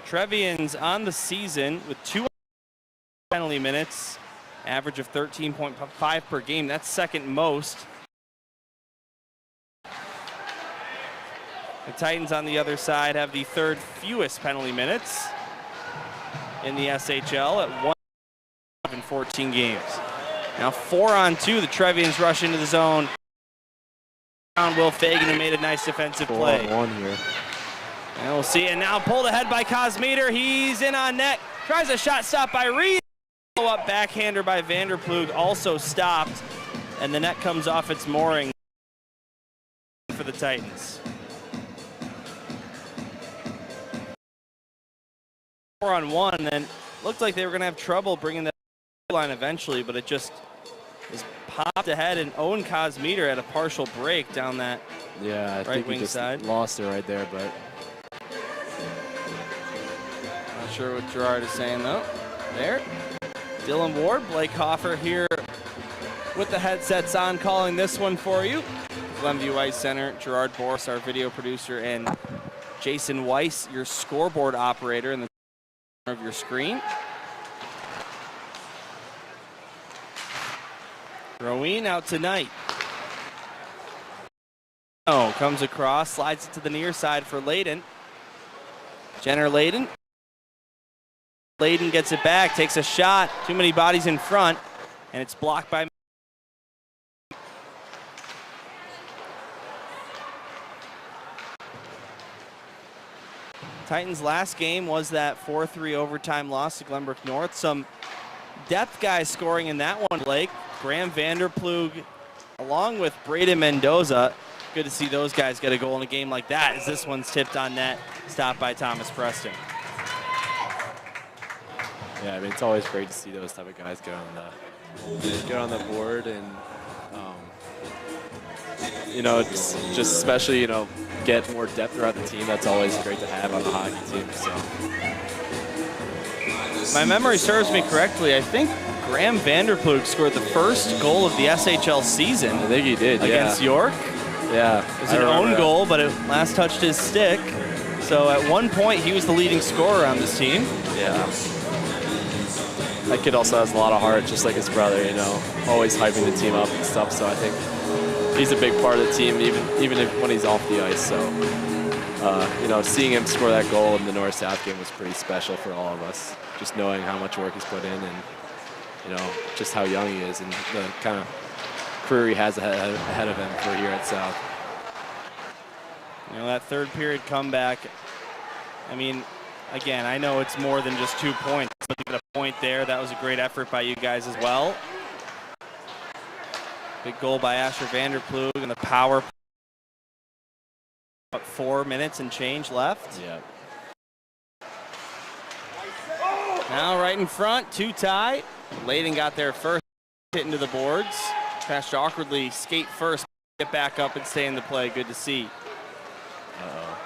Trevians on the season with 2 penalty minutes, average of 13.5 per game. That's second most. The Titans on the other side have the third fewest penalty minutes in the SHL at 1 in 14 games. Now 4-on-2, the Trevians rush into the zone. Will Fagan, who made a nice defensive play. 4-on-1 here. And we'll see it now, pulled ahead by Cosmeter. He's in on net, tries a shot stop by Reed. Up backhander by Vanderplug, also stopped, and the net comes off its mooring for the Titans. 4-on-1, and looked like they were going to have trouble bringing that line eventually, but it just is popped ahead, and Owen Cosmeter had a partial break down that right wing side. Lost it right there, but not sure what Gerard is saying though. There, Dylan Ward, Blake Hoffer here with the headsets on, calling this one for you. Glenview Ice Center, Gerard Boris, our video producer, and Jason Weiss, your scoreboard operator in the of your screen. Roween out tonight. Oh, comes across, slides it to the near side for Layden. Jenner Layden. Layden gets it back, takes a shot. Too many bodies in front, and it's blocked by Titans' last game was that 4-3 overtime loss to Glenbrook North. Some depth guys scoring in that one, Blake. Graham Vanderplug along with Braden Mendoza. Good to see those guys get a goal in a game like that, as this one's tipped on net, stopped by Thomas Preston. yeah, I mean, it's always great to see those type of guys get on the board, and you know, it's just especially, you know, get more depth throughout the team. That's always great to have on the hockey team. So, my memory serves me correctly, I think Graham Vanderplug scored the first goal of the SHL season. I think he did, against York. Yeah. It was an own goal, but it last touched his stick. So at one point, he was the leading scorer on this team. Yeah. That kid also has a lot of heart, just like his brother, you know, always hyping the team up and stuff. So I think he's a big part of the team, even when he's off the ice. So, you know, seeing him score that goal in the North-South game was pretty special for all of us. Just knowing how much work he's put in, and you know, just how young he is, and the kind of career he has ahead of him for here at South. You know, that third period comeback, I mean, again, I know it's more than just 2 points, but to get a point there, that was a great effort by you guys as well. Big goal by Asher Vanderplug, and the power. About 4 minutes and change left. Yeah. Now right in front, 2-tie. Layden got there first, hit into the boards. Crashed awkwardly, skate first, get back up and stay in the play. Good to see. Uh-oh.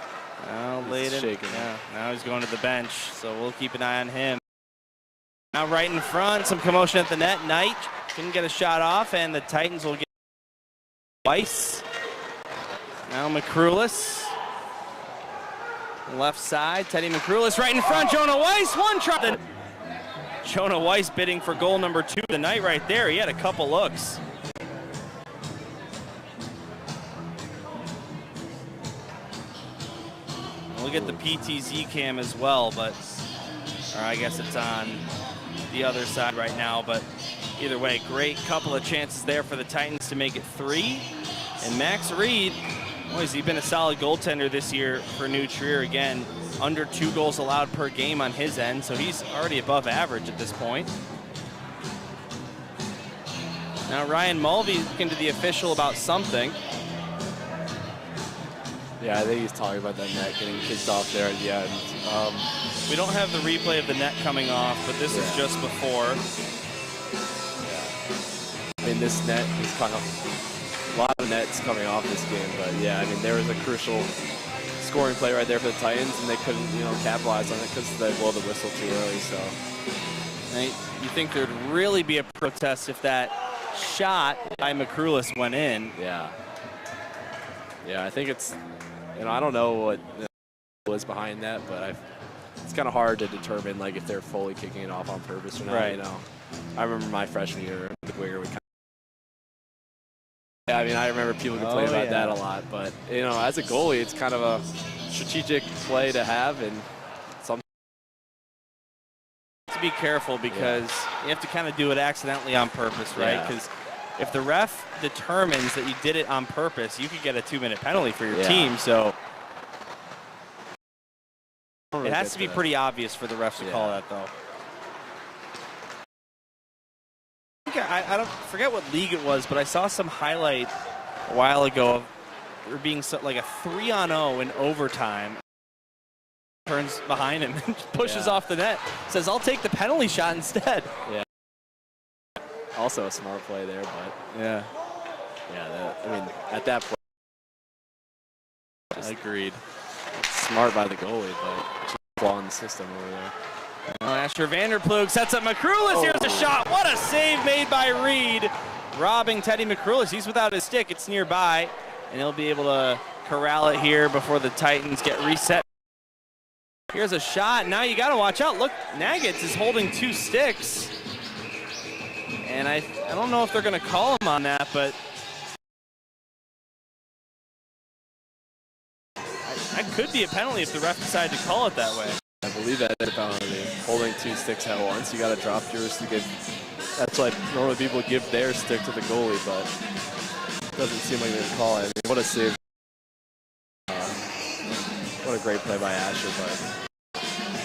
Now Layden, now he's going to the bench, so we'll keep an eye on him. Now right in front, some commotion at the net. Knight couldn't get a shot off, and the Titans will get Weiss. Now McCrulis. Left side, Teddy McCrulis right in front. Jonah Weiss, one try. Jonah Weiss bidding for goal number 2 of the night right there. He had a couple looks. We'll get the PTZ cam as well, but, or I guess it's on the other side right now, but either way, great couple of chances there for the Titans to make it 3. And Max Reed, boy, has he been a solid goaltender this year for New Trier. Again, under 2 goals allowed per game on his end, so he's already above average at this point. Now Ryan Mulvey looking to the official about something. Yeah, I think he's talking about that net getting kicked off there at the end. We don't have the replay of the net coming off, but this is just before. Yeah. I mean, this net is kind of a lot of nets coming off this game, but yeah, I mean, there was a crucial scoring play right there for the Titans, and they couldn't, you know, capitalize on it because they blew the whistle too early. So, now, you think there'd really be a protest if that shot by McCrulis went in? Yeah. Yeah, I think it's, you know, I don't know what was behind that, but it's kind of hard to determine, like, if they're fully kicking it off on purpose or not. Right. You know, I remember my freshman year, the winger, I mean, I remember people complain about that a lot, but, you know, as a goalie, it's kind of a strategic play to have, and sometimes to be careful because you have to kind of do it accidentally on purpose, right? Because if the ref determines that you did it on purpose, you could get a 2-minute penalty for your team. So it has to be pretty obvious for the refs to call that, though. I don't forget what league it was, but I saw some highlight a while ago of there being like a 3-on-0 in overtime. Turns behind him and pushes off the net. Says, "I'll take the penalty shot instead." Yeah. Also a smart play there, but yeah, I mean, at that point, agreed. Smart by the goalie, but just flaw in the system over there. Asher Vanderplug sets up McCrulis. Here's a shot. What a save made by Reed, robbing Teddy McCrulis. He's without his stick. It's nearby, and he'll be able to corral it here before the Titans get reset. Here's a shot. Now you got to watch out. Look, Nagitz is holding 2 sticks, and I don't know if they're going to call him on that, but that could be a penalty if the ref decided to call it that way. I believe that is a penalty. Holding 2 sticks at once, you got to drop yours to give. That's like normally people give their stick to the goalie, but it doesn't seem like they're going to call it. I mean, what a save. What a great play by Asher. But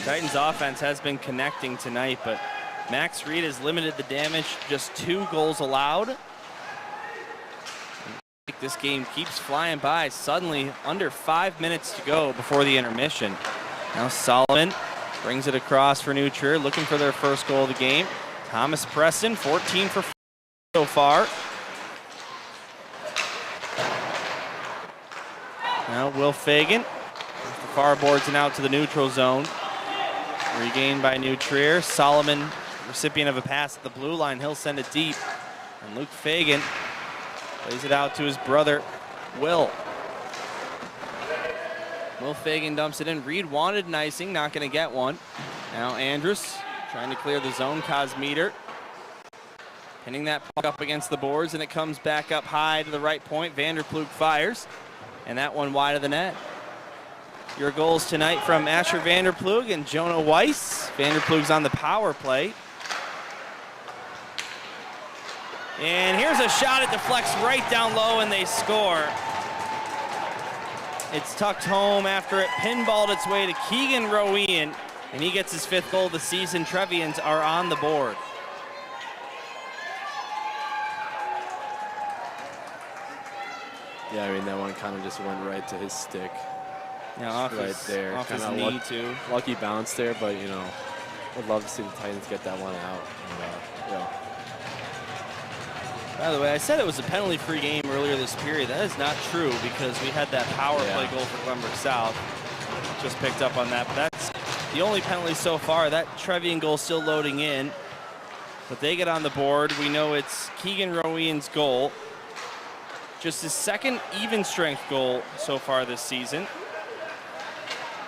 Titans offense has been connecting tonight, but Max Reed has limited the damage. Just 2 goals allowed. This game keeps flying by. Suddenly, under 5 minutes to go before the intermission. Now Solomon brings it across for New Trier, looking for their first goal of the game. Thomas Preston, 14 for so far. Now Will Fagan, the far boards and out to the neutral zone. Regained by New Trier. Solomon, recipient of a pass at the blue line. He'll send it deep. And Luke Fagan plays it out to his brother, Will. Will Fagan dumps it in. Reed wanted an icing, not going to get one. Now Andrus trying to clear the zone. Kosmeter Pinning that puck up against the boards, and it comes back up high to the right point. Vanderploeg fires, and that one wide of the net. Your goals tonight from Asher Vanderploeg and Jonah Weiss. Vanderploeg's on the power play. And here's a shot. It deflects right down low, and they score. It's tucked home after it pinballed its way to Keegan Rowean, and he gets his 5th goal of the season. Trevians are on the board. Yeah, I mean, that one kind of just went right to his stick. Yeah, off right his, there. off his Kinda knee, too. Lucky bounce there, but, you know, would love to see the Titans get that one out. And, By the way, I said it was a penalty-free game earlier this period. That is not true because we had that power play goal for Glenbrook South. Just picked up on that, but that's the only penalty so far. That Trevian goal still loading in, but they get on the board. We know it's Keegan Rowean's goal. Just his 2nd even-strength goal so far this season.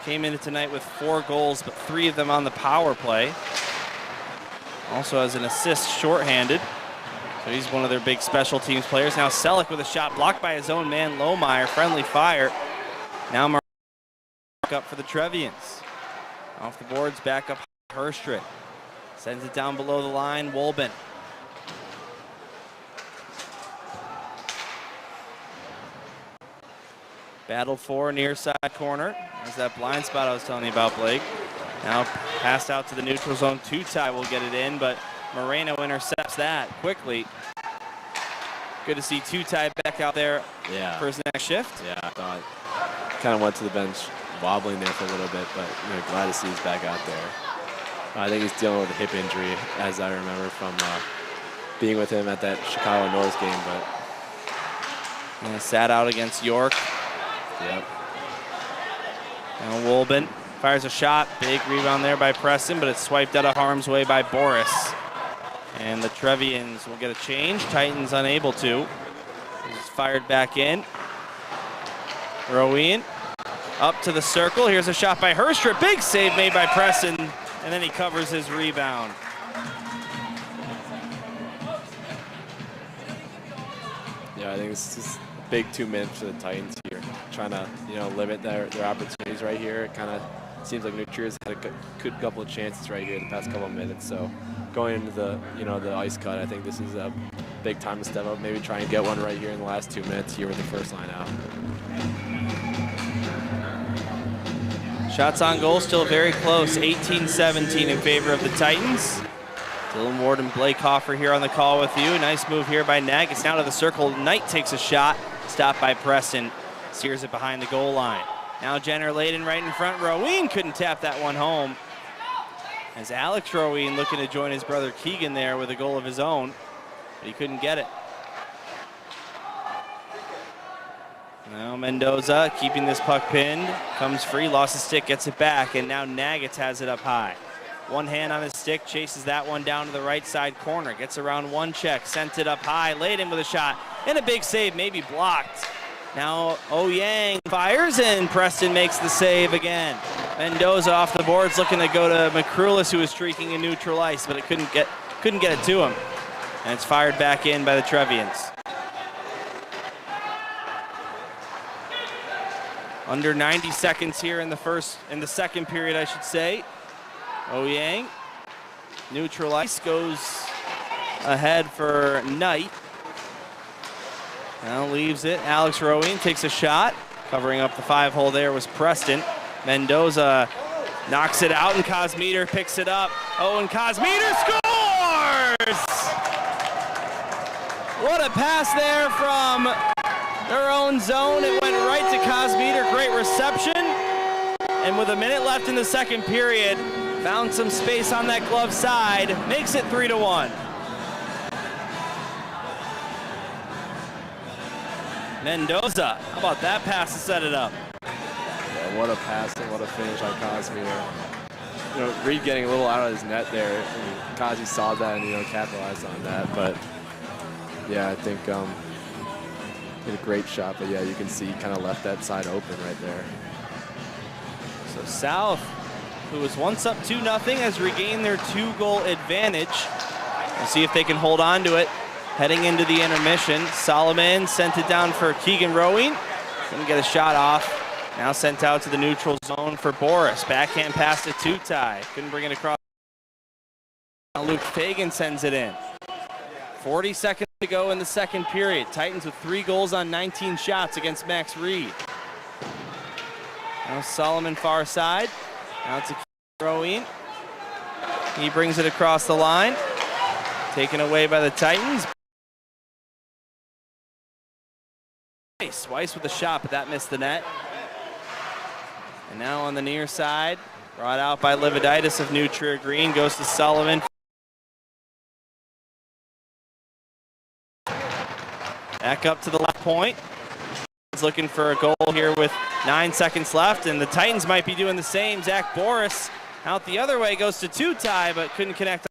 Came in tonight with 4 goals, but 3 of them on the power play. Also has an assist shorthanded. So he's one of their big special teams players. Now Selleck with a shot blocked by his own man, Lohmeyer. Friendly fire. Now Mark up for the Trevians. Off the boards, back up Herstrick. Sends it down below the line, Wolben. Battle for near side corner. There's that blind spot I was telling you about, Blake. Now passed out to the neutral zone. Tutai will get it in, but Moreno intercepts that quickly. Good to see Tutai back out there for his next shift. Yeah, I thought kind of went to the bench wobbling there for a little bit, but you know, glad to see he's back out there. I think he's dealing with a hip injury, as I remember from being with him at that Chicago North game. But sat out against York. Yep. Now Wolben fires a shot. Big rebound there by Preston, but it's swiped out of harm's way by Boris. And the Trevians will get a change. Titans unable to. He's fired back in. Rowean up to the circle. Here's a shot by Herstrip. Big save made by Preston, and then he covers his rebound. Yeah, I think this is a big 2 minutes for the Titans here, trying to limit their opportunities right here. It kind of seems like New Trier's had a good couple of chances right here the past couple of minutes. So going into the the ice cut, I think this is a big time to step up. Maybe try and get one right here in the last 2 minutes here with the first line out. Shots on goal still very close. 18-17 in favor of the Titans. Dylan Ward and Blake Hoffer here on the call with you. Nice move here by Nag. It's now to the circle. Knight takes a shot. Stopped by Preston. Steers it behind the goal line. Now Jenner Layden right in front. Rowean couldn't tap that one home. As Alex Rowean looking to join his brother Keegan there with a goal of his own, but he couldn't get it. Now Mendoza keeping this puck pinned. Comes free, lost his stick, gets it back, and now Nagitz has it up high. One hand on his stick, chases that one down to the right side corner. Gets around one check, sent it up high, Layden with a shot, and a big save, maybe blocked. Now Yang fires, and Preston makes the save again. Mendoza off the boards, looking to go to McCrulis, who was streaking in neutral ice, but it couldn't get it to him. And it's fired back in by the Trevians. Under 90 seconds here in the second period, I should say. Yang, neutral ice, goes ahead for Knight. Now leaves it. Alex Rowean takes a shot. Covering up the 5-hole there was Preston. Mendoza knocks it out, and Cosmeter picks it up. Oh, and Cosmeter scores! What a pass there from their own zone. It went right to Cosmeter. Great reception. And with a minute left in the second period, found some space on that glove side. Makes it 3-1. Mendoza, how about that pass to set it up? Yeah, what a pass and what a finish by Cosmeter. Reed getting a little out of his net there. And Kazi saw that and capitalized on that. But yeah, I think did a great shot. But yeah, you can see he kind of left that side open right there. So South, who was once up 2-0, has regained their 2-goal advantage. We'll see if they can hold on to it. Heading into the intermission, Solomon sent it down for Keegan Rowing. Couldn't get a shot off. Now sent out to the neutral zone for Boris. Backhand pass to Tutai. Couldn't bring it across. Now Luke Fagan sends it in. 40 seconds to go in the second period. Titans with 3 goals on 19 shots against Max Reed. Now Solomon far side. Now to Rowing. He brings it across the line. Taken away by the Titans. Weiss with a shot, but that missed the net. And now on the near side, brought out by Lividitis of New Trier Green, goes to Sullivan. Back up to the left point. He's looking for a goal here with 9 seconds left, and the Titans might be doing the same. Zach Boris out the other way, goes to Tutai, but couldn't connect.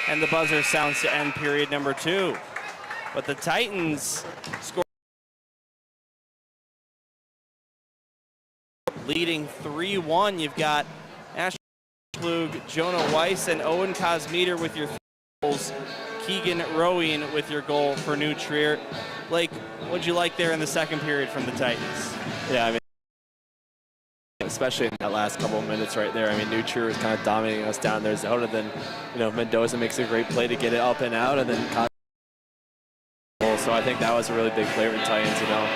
And the buzzer sounds to end period number 2. But the Titans score. Leading 3-1. You've got Ashley Klug, Jonah Weiss, and Owen Cosmeter with your goals. Keegan Rowing with your goal for New Trier. Blake, what'd you like there in the second period from the Titans? Yeah, I mean, especially in that last couple of minutes right there. I mean, New Trier was kind of dominating us down their zone, and then, you know, Mendoza makes a great play to get it up and out, and then so I think that was a really big play for the Titans. You know,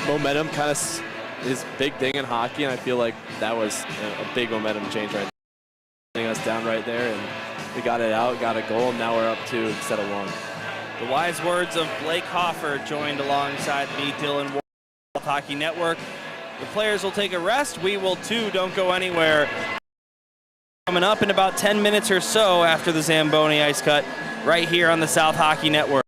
momentum kind of is a big thing in hockey, and I feel like that was a big momentum change right there. Us down right there, and we got it out, got a goal, and now we're up 2 instead of 1. The wise words of Blake Hoffer joined alongside me, Dylan Ward, Hockey Network. The players will take a rest. We will too. Don't go anywhere. Coming up in about 10 minutes or so after the Zamboni ice cut right here on the South Hockey Network.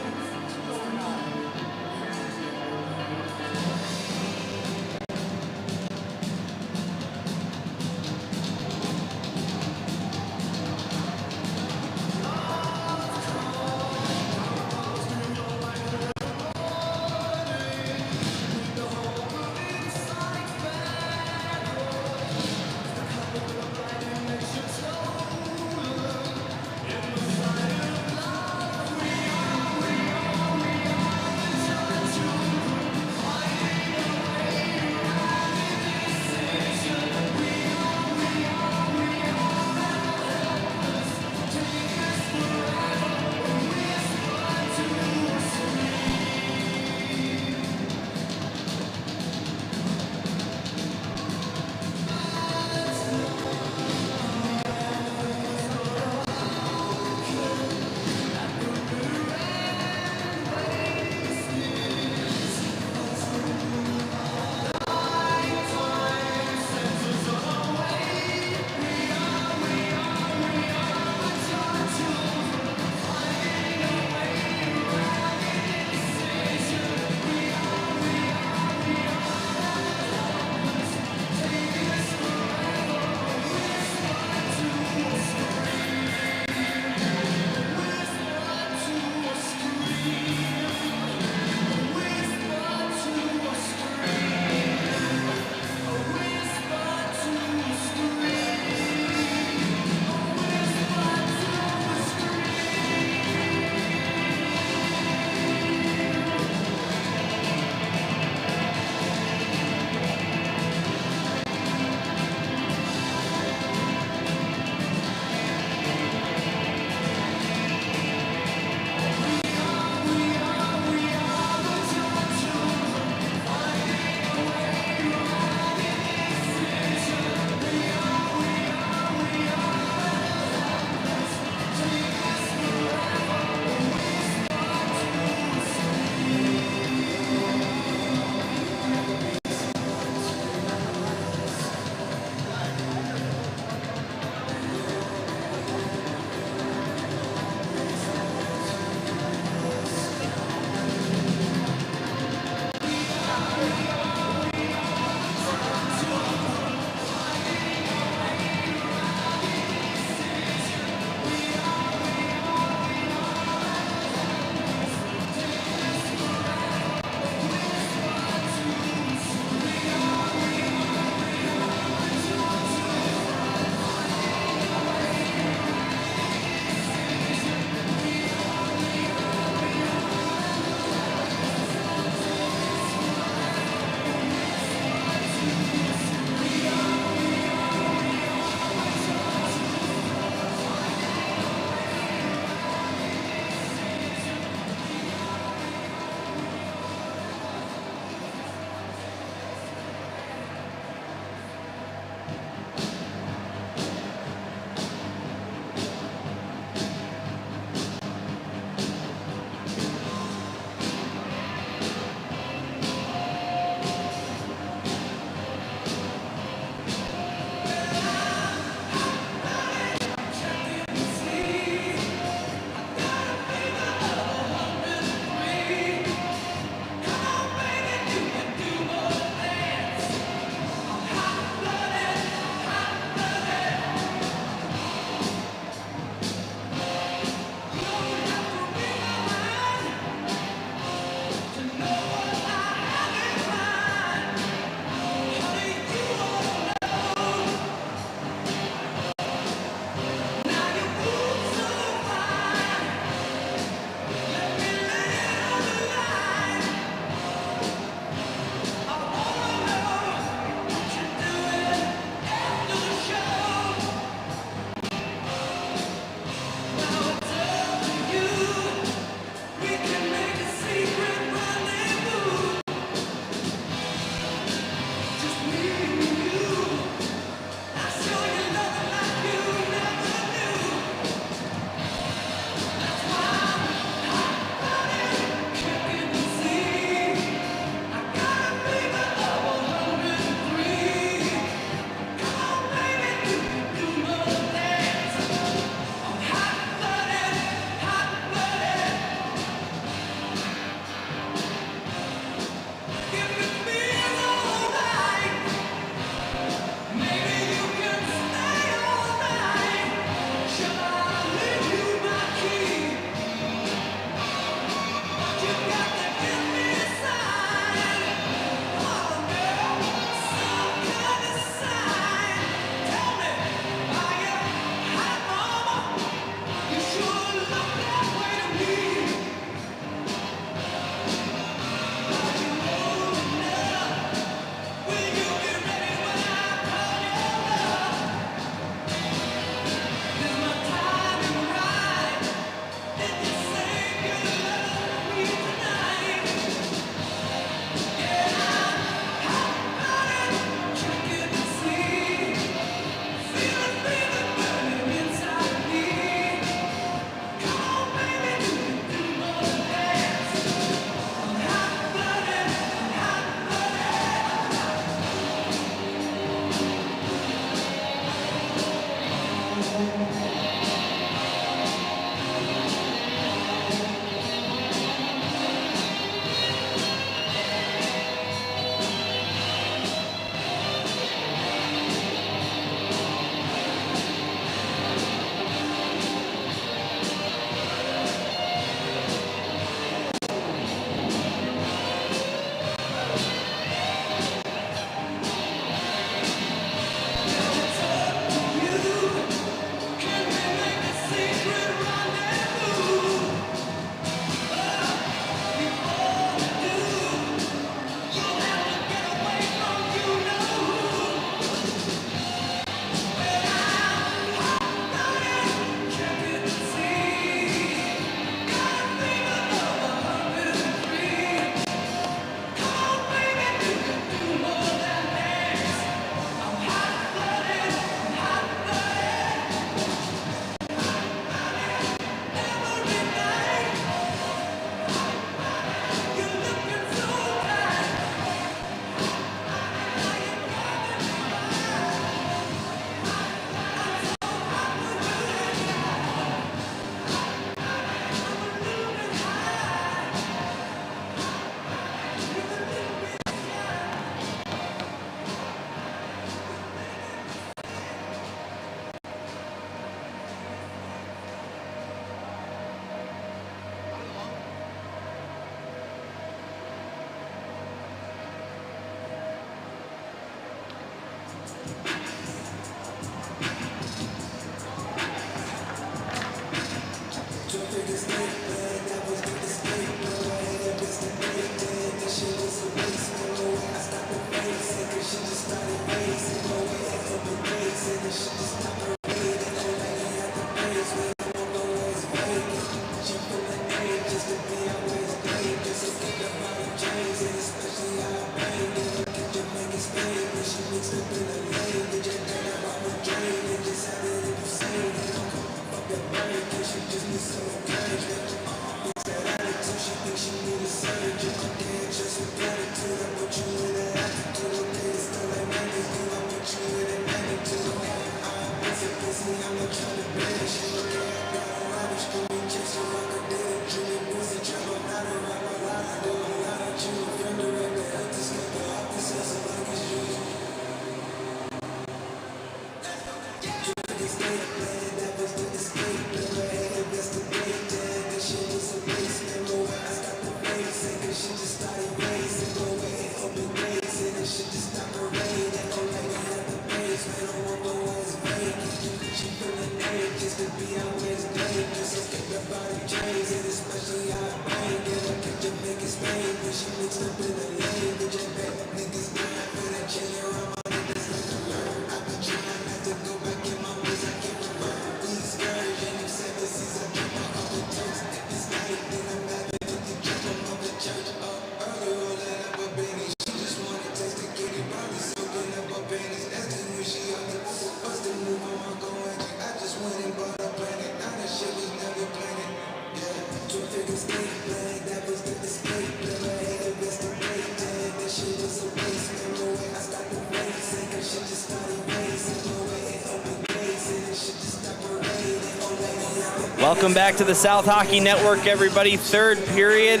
Welcome back to the South Hockey Network, everybody. Third period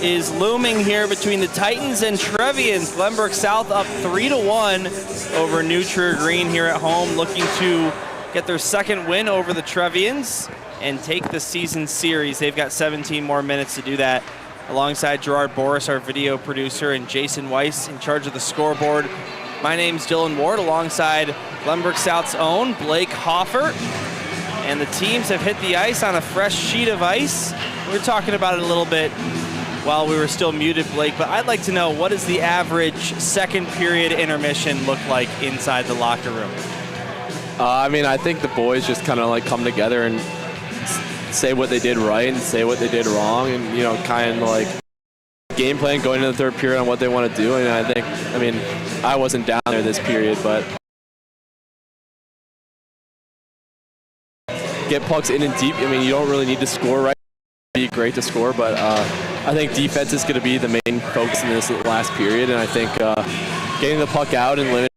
is looming here between the Titans and Trevians. Glenbrook South up 3-1 over New Trier Green here at home, looking to get their second win over the Trevians and take the season series. They've got 17 more minutes to do that. Alongside Gerard Boris, our video producer, and Jason Weiss in charge of the scoreboard. My name's Dylan Ward, alongside Glenbrook South's own Blake Hoffer. And the teams have hit the ice on a fresh sheet of ice. We were talking about it a little bit while we were still muted, Blake, but I'd like to know, what does the average second period intermission look like inside the locker room? I mean, I think the boys just kind of like come together and say what they did right and say what they did wrong, and, you know, kind of like game plan going into the third period on what they want to do. And I mean, I wasn't down there this period, but get pucks in and deep. I mean, you don't really need to score right. It'd be great to score, but I think defense is going to be the main focus in this last period. And I think getting the puck out and limit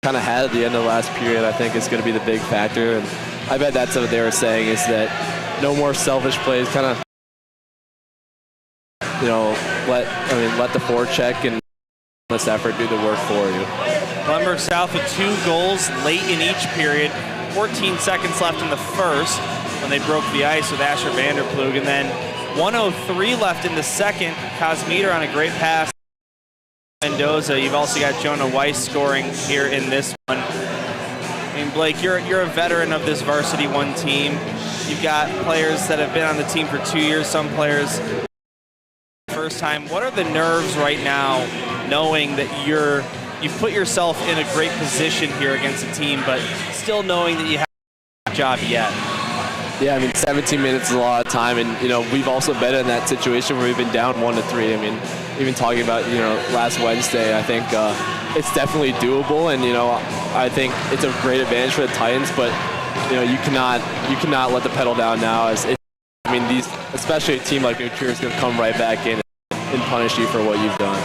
kind of had at the end of the last period, I think is going to be the big factor. And I bet that's what they were saying, is that no more selfish plays. Kind of, you know, let the forecheck and this effort do the work for you. Glenbrook South with 2 goals late in each period. 14 seconds left in the first when they broke the ice with Asher Vanderplug, and then 1:03 left in the second. Cosmeter on a great pass. Mendoza. You've also got Jonah Weiss scoring here in this one. I mean, Blake, you're a veteran of this Varsity 1 team. You've got players that have been on the team for 2 years, some players first time. What are the nerves right now, knowing that you've put yourself in a great position here against a team, but still knowing that you have a job yet? Yeah, I mean, 17 minutes is a lot of time, and, you know, we've also been in that situation where we've been down 1-3. I mean, even talking about, you know, last Wednesday, I think it's definitely doable, and, you know, I think it's a great advantage for the Titans, but, you know, you cannot let the pedal down now. I mean, especially a team like New Trier is going to come right back in and punish you for what you've done.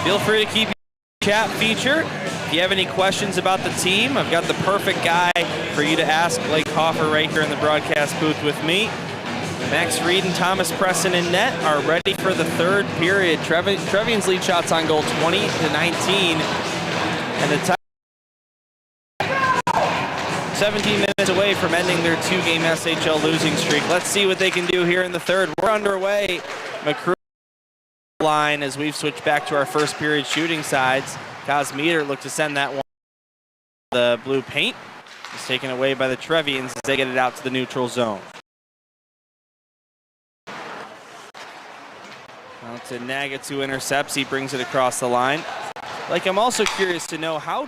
Feel free to keep your chat feature. If you have any questions about the team, I've got the perfect guy for you to ask. Blake Hoffer right here in the broadcast booth with me. Max Reed and Thomas Preston in net are ready for the third period. Trevians lead shots on goal 20-19. And the 17 minutes away from ending their 2-game SHL losing streak. Let's see what they can do here in the third. We're underway. McCrew line as we've switched back to our first period shooting sides. Cosmeter looked to send that one. The blue paint is taken away by the Trevians as they get it out to the neutral zone. Now to Nagat, who intercepts. He brings it across the line. Like, I'm also curious to know, how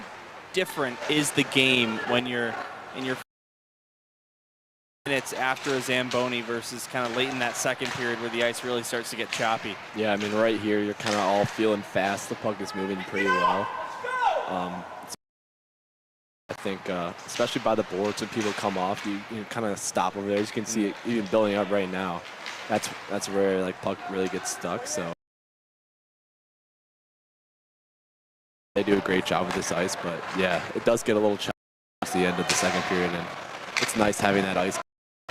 different is the game when you're in your minutes after a Zamboni versus kind of late in that second period where the ice really starts to get choppy? Yeah, I mean, right here, you're kind of all feeling fast. The puck is moving pretty well. I think, especially by the boards, when people come off, you kind of stop over there. As you can see it even building up right now. That's where, like, puck really gets stuck. So they do a great job with this ice, but yeah, it does get a little choppy at the end of the second period, and it's nice having that ice.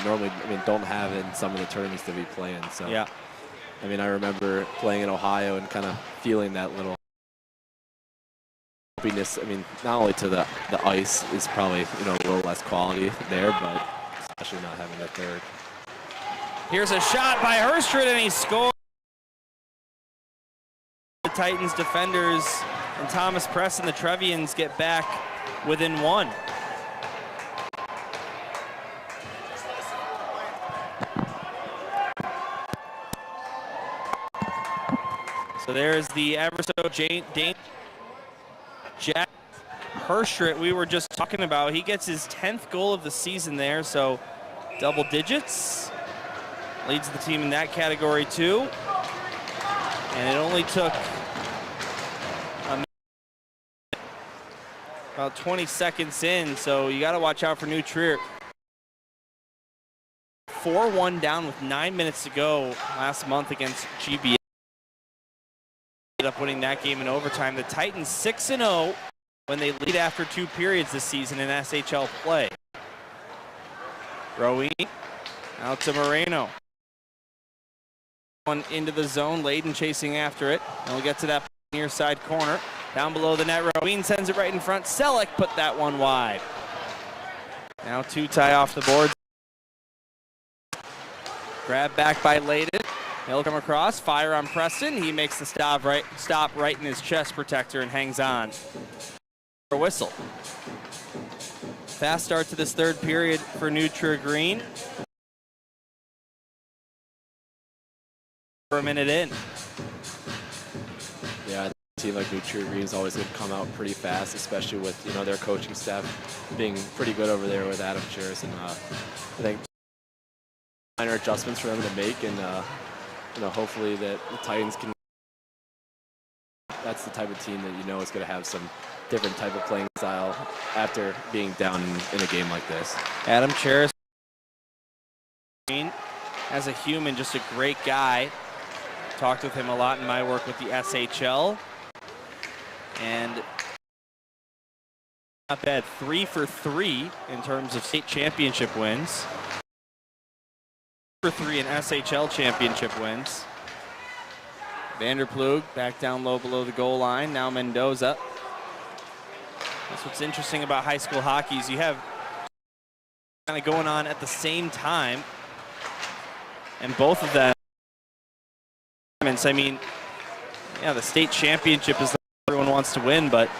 Normally, I mean, don't have it in some of the tournaments that we play in. So yeah, I mean, I remember playing in Ohio and kind of feeling that little happiness. I mean, not only to the ice is probably, you know, a little less quality there, but especially not having a third. Here's a shot by Herstrid, and he scores. The Titans defenders and Thomas Preston, the Trevians, get back within 1. So there's the ever so Jack Herschritt we were just talking about. He gets his 10th goal of the season there, so double digits. Leads the team in that category too. And it only took about 20 seconds in, so you got to watch out for New Trier. 4-1 down with 9 minutes to go last month against GBS. Ended up winning that game in overtime. The Titans 6-0 when they lead after 2 periods this season in SHL play. Rowe out to Moreno. One into the zone, Layden chasing after it. And we'll get to that near side corner. Down below the net, Rowe sends it right in front. Selleck put that one wide. Now Tutai off the board. Grab back by Layden. He'll come across, fire on Preston. He makes the stop right in his chest protector and hangs on for a whistle. Fast start to this third period for New Trier Green. For a minute in. Yeah, a team like New Trier Green is always going to come out pretty fast, especially with their coaching staff being pretty good over there with Adam Cheris, and I think minor adjustments for them to make, and hopefully that the Titans can. That's the type of team that is going to have some different type of playing style after being down in a game like this. Adam Cheris, as a human, just a great guy. Talked with him a lot in my work with the SHL. And not bad, 3 for 3 in terms of state championship wins. 3 for 3 in SHL championship wins. Vanderplug back down low below the goal line. Now Mendoza. That's what's interesting about high school hockey is you have kind of going on at the same time. And both of them, I mean, yeah, the state championship is the everyone wants to win, but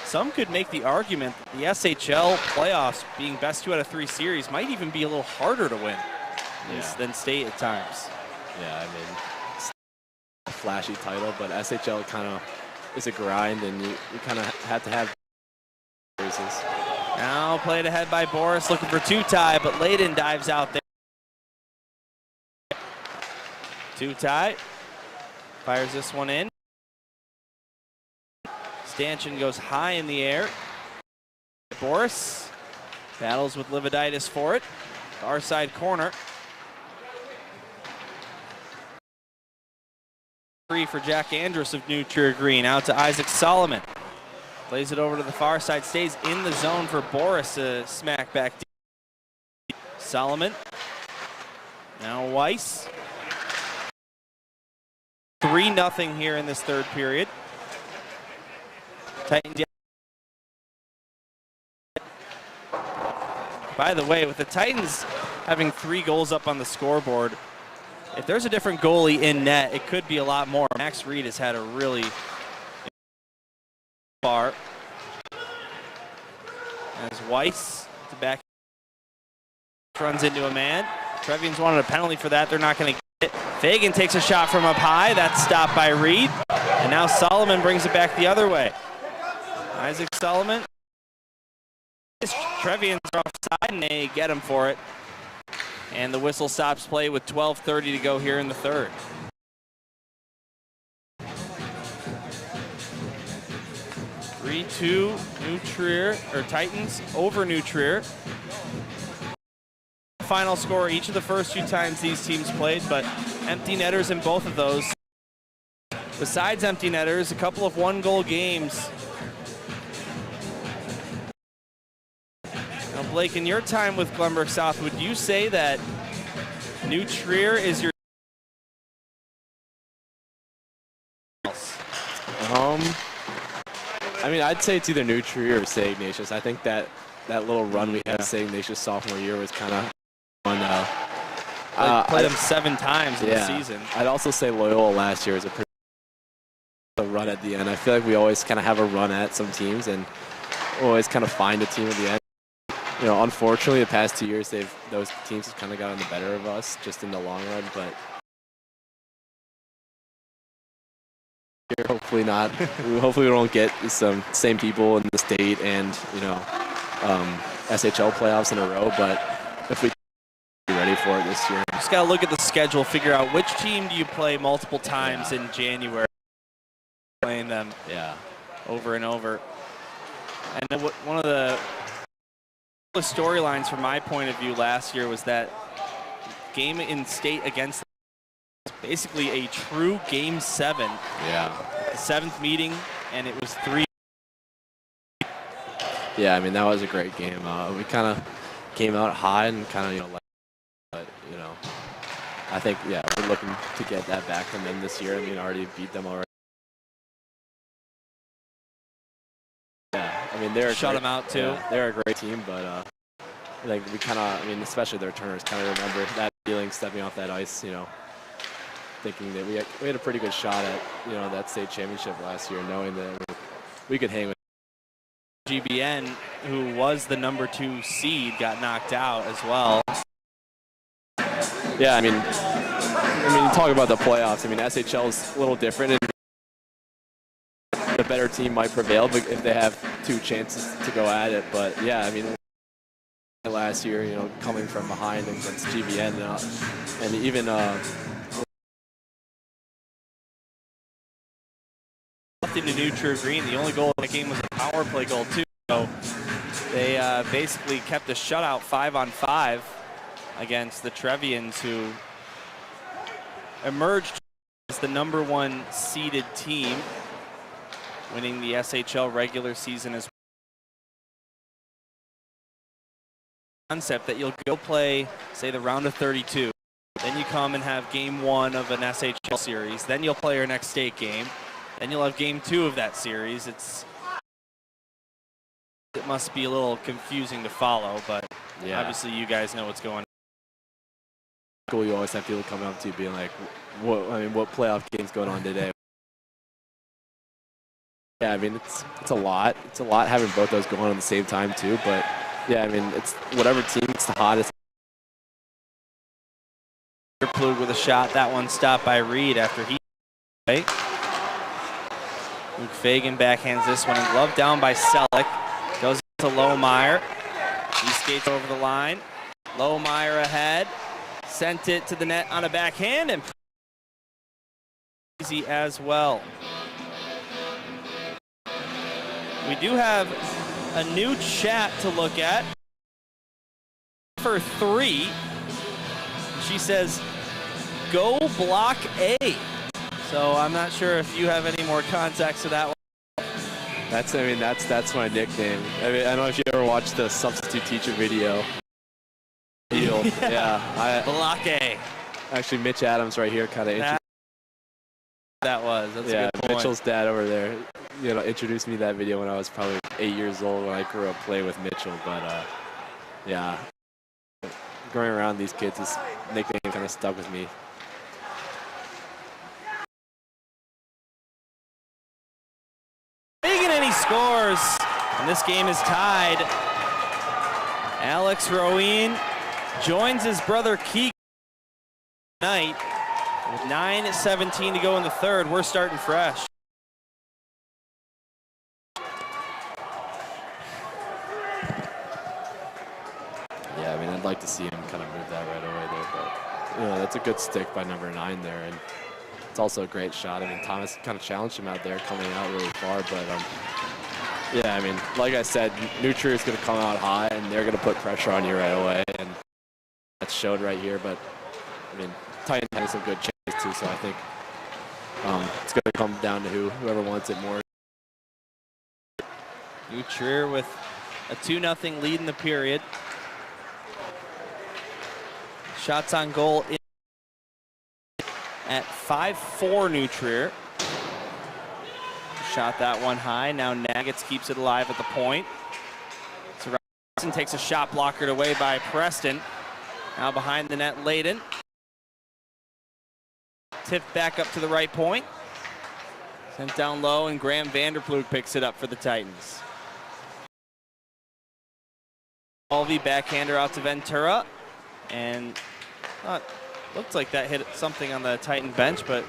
some could make the argument that the SHL playoffs being best 2 out of 3 series might even be a little harder to win than state at times. Yeah, I mean, it's a flashy title, but SHL kind of is a grind, and you kind of have to have races. Now played ahead by Boris, looking for Tutai, but Layden dives out there. Tutai fires this one in. Stanchion goes high in the air. Boris battles with Lividitis for it. Far side corner. Free for Jack Andrus of New Trier Green. Out to Isaac Solomon. Plays it over to the far side. Stays in the zone for Boris to smack back. Solomon. Now Weiss. 3-0 here in this third period. Titans. By the way, with the Titans having 3 goals up on the scoreboard, if there's a different goalie in net, it could be a lot more. Max Reed has had a really far. As Weiss to back runs into a man. Trevians wanted a penalty for that. They're not going to get it. Fagan takes a shot from up high. That's stopped by Reed. And now Solomon brings it back the other way. Isaac Solomon. Trevians are offside and they get him for it. And the whistle stops play with 12:30 to go here in the third. (3-2) New Trier, or Titans over New Trier. Final score each of the first 2 times these teams played, but empty netters in both of those. Besides empty netters, a couple of 1-goal games. Now, Blake, in your time with Glenbrook South, would you say that New Trier is your I mean, I'd say it's either New Trier or St. Ignatius. I think that little run we had St. Ignatius sophomore year was kind of fun. Played them 7 times in the season. I'd also say Loyola last year was a pretty run at the end. I feel like we always kind of have a run at some teams and always kind of find a team at the end. Unfortunately, the past 2 years, those teams have kind of gotten the better of us just in the long run, but year. Hopefully not. Hopefully we don't get some same people in the state and, you know, SHL playoffs in a row. But if we be ready for it this year. Just got to look at the schedule, figure out which team do you play multiple times in January. Playing them over and over. And one of the storylines from my point of view last year was that game in state against basically a true Game 7. Yeah. The 7th meeting, and it was 3. Yeah, I mean, that was a great game. We kind of came out high and kind of, you know, but, you know, I think, yeah, we're looking to get that back from them this year. I mean, already beat them already. Yeah, I mean, shut them out too. Yeah, they're a great team, but like we kind of, I mean, especially their returners kind of remember that feeling stepping off that ice, you know, thinking that we had a pretty good shot at, you know, that state championship last year, knowing that we could hang with GBN, who was the #2 seed, got knocked out as well. Yeah, I mean, talk about the playoffs. I mean, SHL is a little different, and the better team might prevail, but if they have 2 chances to go at it. But yeah, I mean, last year, you know, coming from behind against GBN, and even into New True Green. The only goal of the game was a power play goal too. So they basically kept a shutout 5-on-5 against the Trevians, who emerged as the #1 seeded team, winning the SHL regular season as well. Concept that you'll go play, say, the round of 32. Then you come and have game 1 of an SHL series. Then you'll play your next state game. Then you'll have game 2 of that series. It must be a little confusing to follow, but obviously you guys know what's going on. You always have people coming up to you being like, what playoff game's going on today? Yeah, I mean, it's a lot. It's a lot having both those going on at the same time too, but yeah, I mean, it's whatever team gets the hottest. Plug with a shot. That one stopped by Reed after he. Right? Luke Fagan backhands this one, and glove down by Selleck. Goes to Lohmeyer. He skates over the line. Lohmeyer ahead. Sent it to the net on a backhand, and easy as well. We do have a new chat to look at for 3. She says, "Go Block A." So I'm not sure if you have any more context to that one. That's my nickname. I mean, I don't know if you ever watched the substitute teacher video. Yeah, Block A. Actually, Mitch Adams right here kind of. That's a good point. Mitchell's dad over there, you know, introduced me to that video when I was probably 8 years old, when I grew up playing with Mitchell. But yeah, growing around these kids, this nickname kind of stuck with me. Fagan, and he scores, and this game is tied. Alex Rowan joins his brother Keegan tonight with 9:17 to go in the 3rd. We're starting fresh. Yeah, I mean, I'd like to see him kind of move that right away there, but you know, that's a good stick by #9 there, and it's also a great shot. I mean, Thomas kind of challenged him out there, coming out really far, but yeah, I mean, like I said, New True is going to come out high, and they're going to put pressure on you right away, and that's showed right here. But I mean, Titans has some good chances too, so I think it's going to come down to whoever wants it more. New Trier with a 2-0 lead in the period. Shots on goal at 5-4 New Trier. Shot that one high. Now Nuggets keeps it alive at the point. So Robinson takes a shot blockered away by Preston. Now behind the net, Layden. Tipped back up to the right point. Sent down low, and Graham Vanderplug picks it up for the Titans. Mulvey backhander out to Ventura. And looks like that hit something on the Titan bench, but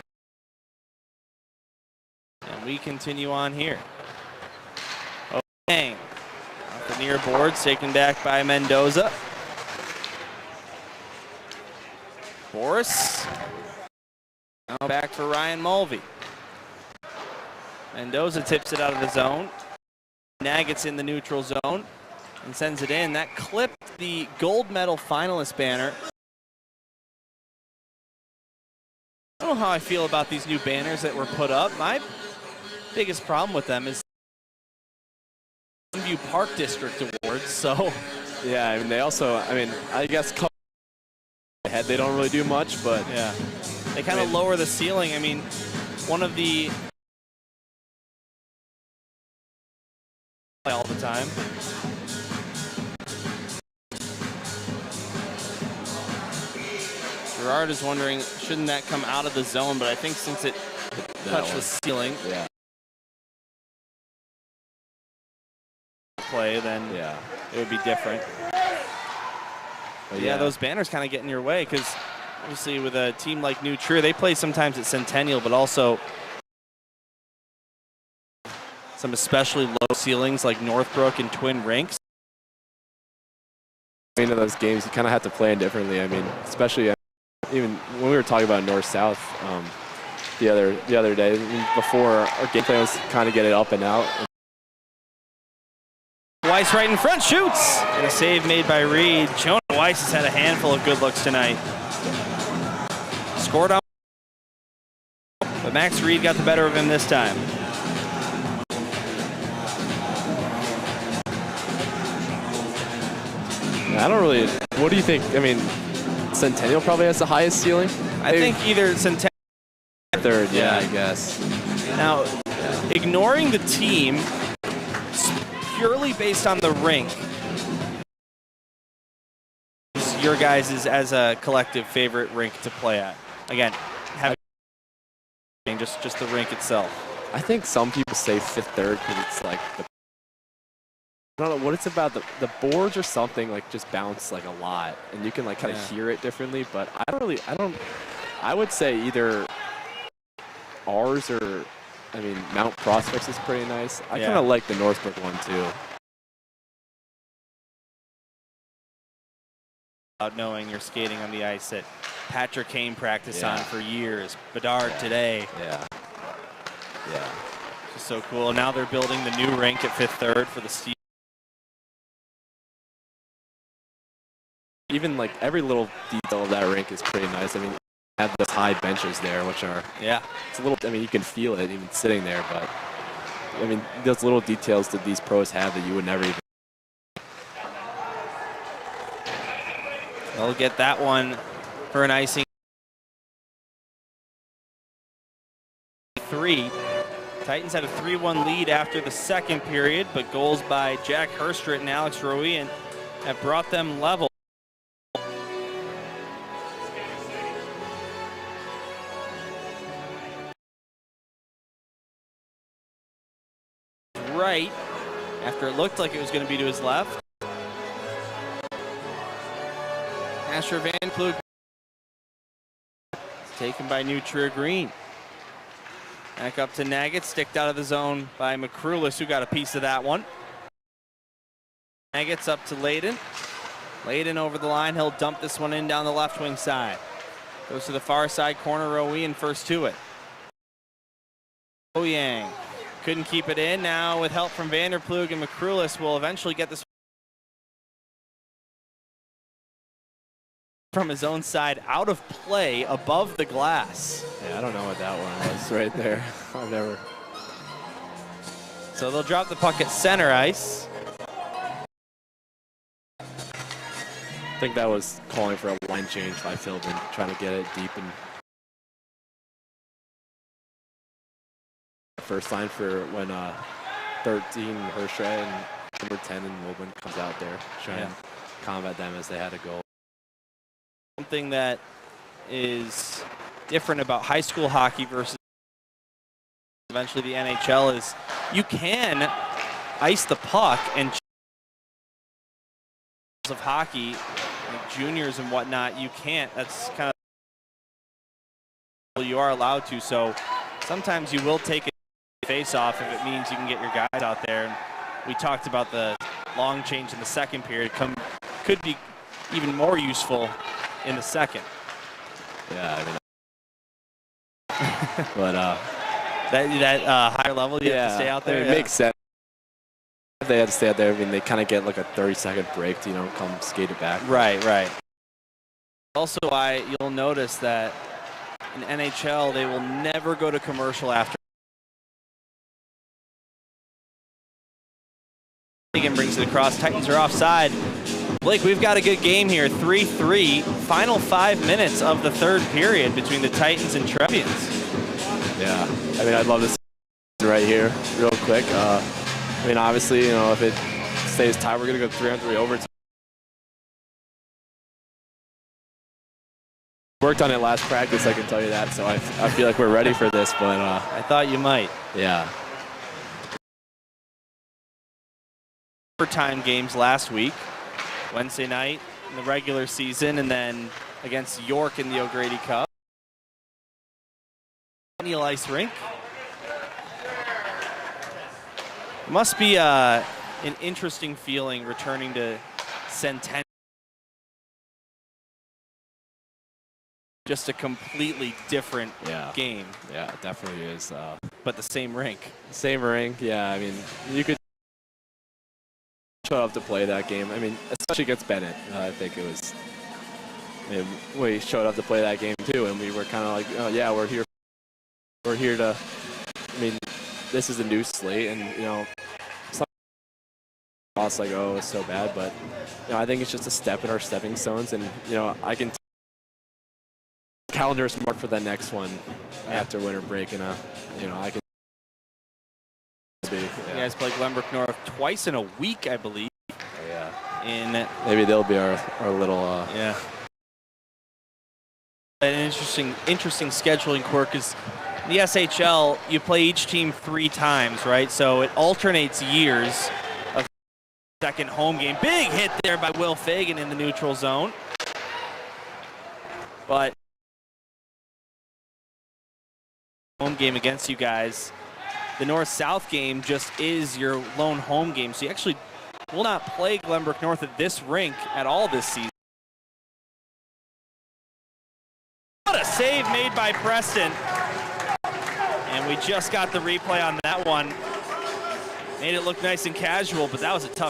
And we continue on here. Oh, dang. Off the near boards, taken back by Mendoza. Boris. Now back for Ryan Mulvey. Mendoza tips it out of the zone. Nagget's in the neutral zone and sends it in. That clipped the gold medal finalist banner. I don't know how I feel about these new banners that were put up. My biggest problem with them is View Park District Awards, so. Yeah, I mean, they also, I guess ahead they don't really do much, but. Yeah. They kind of lower the ceiling. I mean, one of the all the time. Gerard is wondering, shouldn't that come out of the zone? But I think since it touched the ceiling, yeah, play, then yeah, it would be different. But yeah, those banners kind of get in your way because obviously with a team like New Trier, they play sometimes at Centennial, but also some especially low ceilings like Northbrook and Twin Rinks. Into those games, you kind of have to play differently. I mean, especially even when we were talking about North-South the other day, before our game plan was kind of get it up and out. Weiss right in front, shoots! And a save made by Reed. Jonah Weiss has had a handful of good looks tonight. Scored on, but Max Reed got the better of him this time. I don't really, what do you think? I mean, Centennial probably has the highest ceiling? I think either Centennial or third, yeah, I guess. Now, ignoring the team, purely based on the rink, your guys' as a collective favorite rink to play at? Again, having just the rink itself. I think some people say fifth third because it's like I don't know what it's about. The boards or something like just bounce like a lot, and you can like kind of hear it differently. But I would say either ours or, I mean, Mount Prospects is pretty nice. I kind of like the Northbrook one too. Without knowing you're skating on the ice that Patrick Kane practiced on for years. Bedard today. Yeah. Yeah. Just so cool. Now they're building the new rink at fifth third for the Steve. Even like every little detail of that rink is pretty nice. I mean, have those high benches there, which are it's a little. I mean, you can feel it even sitting there, but I mean, those little details that these pros have that you would never even. They'll get that one for an icing. 3. Titans had a 3-1 lead after the second period, but goals by Jack Herstrit and Alex Rowian have brought them level. Right after it looked like it was going to be to his left. Asher Van Klug taken by New Trier Green. Back up to Naggett, sticked out of the zone by McCrulis, who got a piece of that one. Naggett's up to Layden. Layden over the line, he'll dump this one in down the left wing side. Goes to the far side corner, Rowian first to it. Yang couldn't keep it in. Now with help from Vanderplug and McCrulis will eventually get this from his own side out of play above the glass. Yeah, I don't know what that one was right there. I've never. So they'll drop the puck at center ice. I think that was calling for a line change by Philbin, trying to get it deep and first line for when 13 Hershey and number 10 and Wilburn comes out there, trying to combat them as they had a goal. Something that is different about high school hockey versus eventually the NHL is you can ice the puck, and of hockey, like juniors and whatnot, you can't. That's kind of you are allowed to. So sometimes you will take it faceoff if it means you can get your guys out there. And we talked about the long change in the second period. Could be even more useful in the second. Yeah, I mean, but that higher level, you have to stay out there. I mean, it makes sense. If they had to stay out there, I mean, they kind of get like a 30-second break to, come skate it back. Right. Also, you'll notice that in NHL, they will never go to commercial after. Again, brings it across. Titans are offside. Blake, we've got a good game here. 3-3. Final 5 minutes of the third period between the Titans and Trevians. Yeah. I mean, I'd love to see it right here real quick. I mean, obviously, if it stays tied, we're going to go 3-on-3 overtime. Worked on it last practice, I can tell you that, so I feel like we're ready for this, but I thought you might. Yeah. Overtime games last week, Wednesday night in the regular season, and then against York in the O'Grady Cup. Centennial Ice Rink. It must be an interesting feeling returning to Centennial. Just a completely different game. Yeah, it definitely is. But the same rink. Same rink, yeah. I mean, you could show up to play that game. I mean, especially against Bennett. I think it was. I mean, we showed up to play that game too, and we were kind of like, oh yeah, we're here. We're here to. I mean, this is a new slate, and some lost like, oh, it's so bad, but I think it's just a step in our stepping stones, and I can. Calendar is marked for the next one after winter break, and I can. You guys play Glenbrook North twice in a week, I believe. Oh, yeah. Maybe they'll be our little. Yeah. An interesting scheduling quirk is in the SHL. You play each team 3 times, right? So it alternates years of second home game. Big hit there by Will Fagan in the neutral zone, but. Home game against you guys. The North-South game just is your lone home game, so you actually will not play Glenbrook North at this rink at all this season. What a save made by Preston. And we just got the replay on that one. Made it look nice and casual, but that was a tough.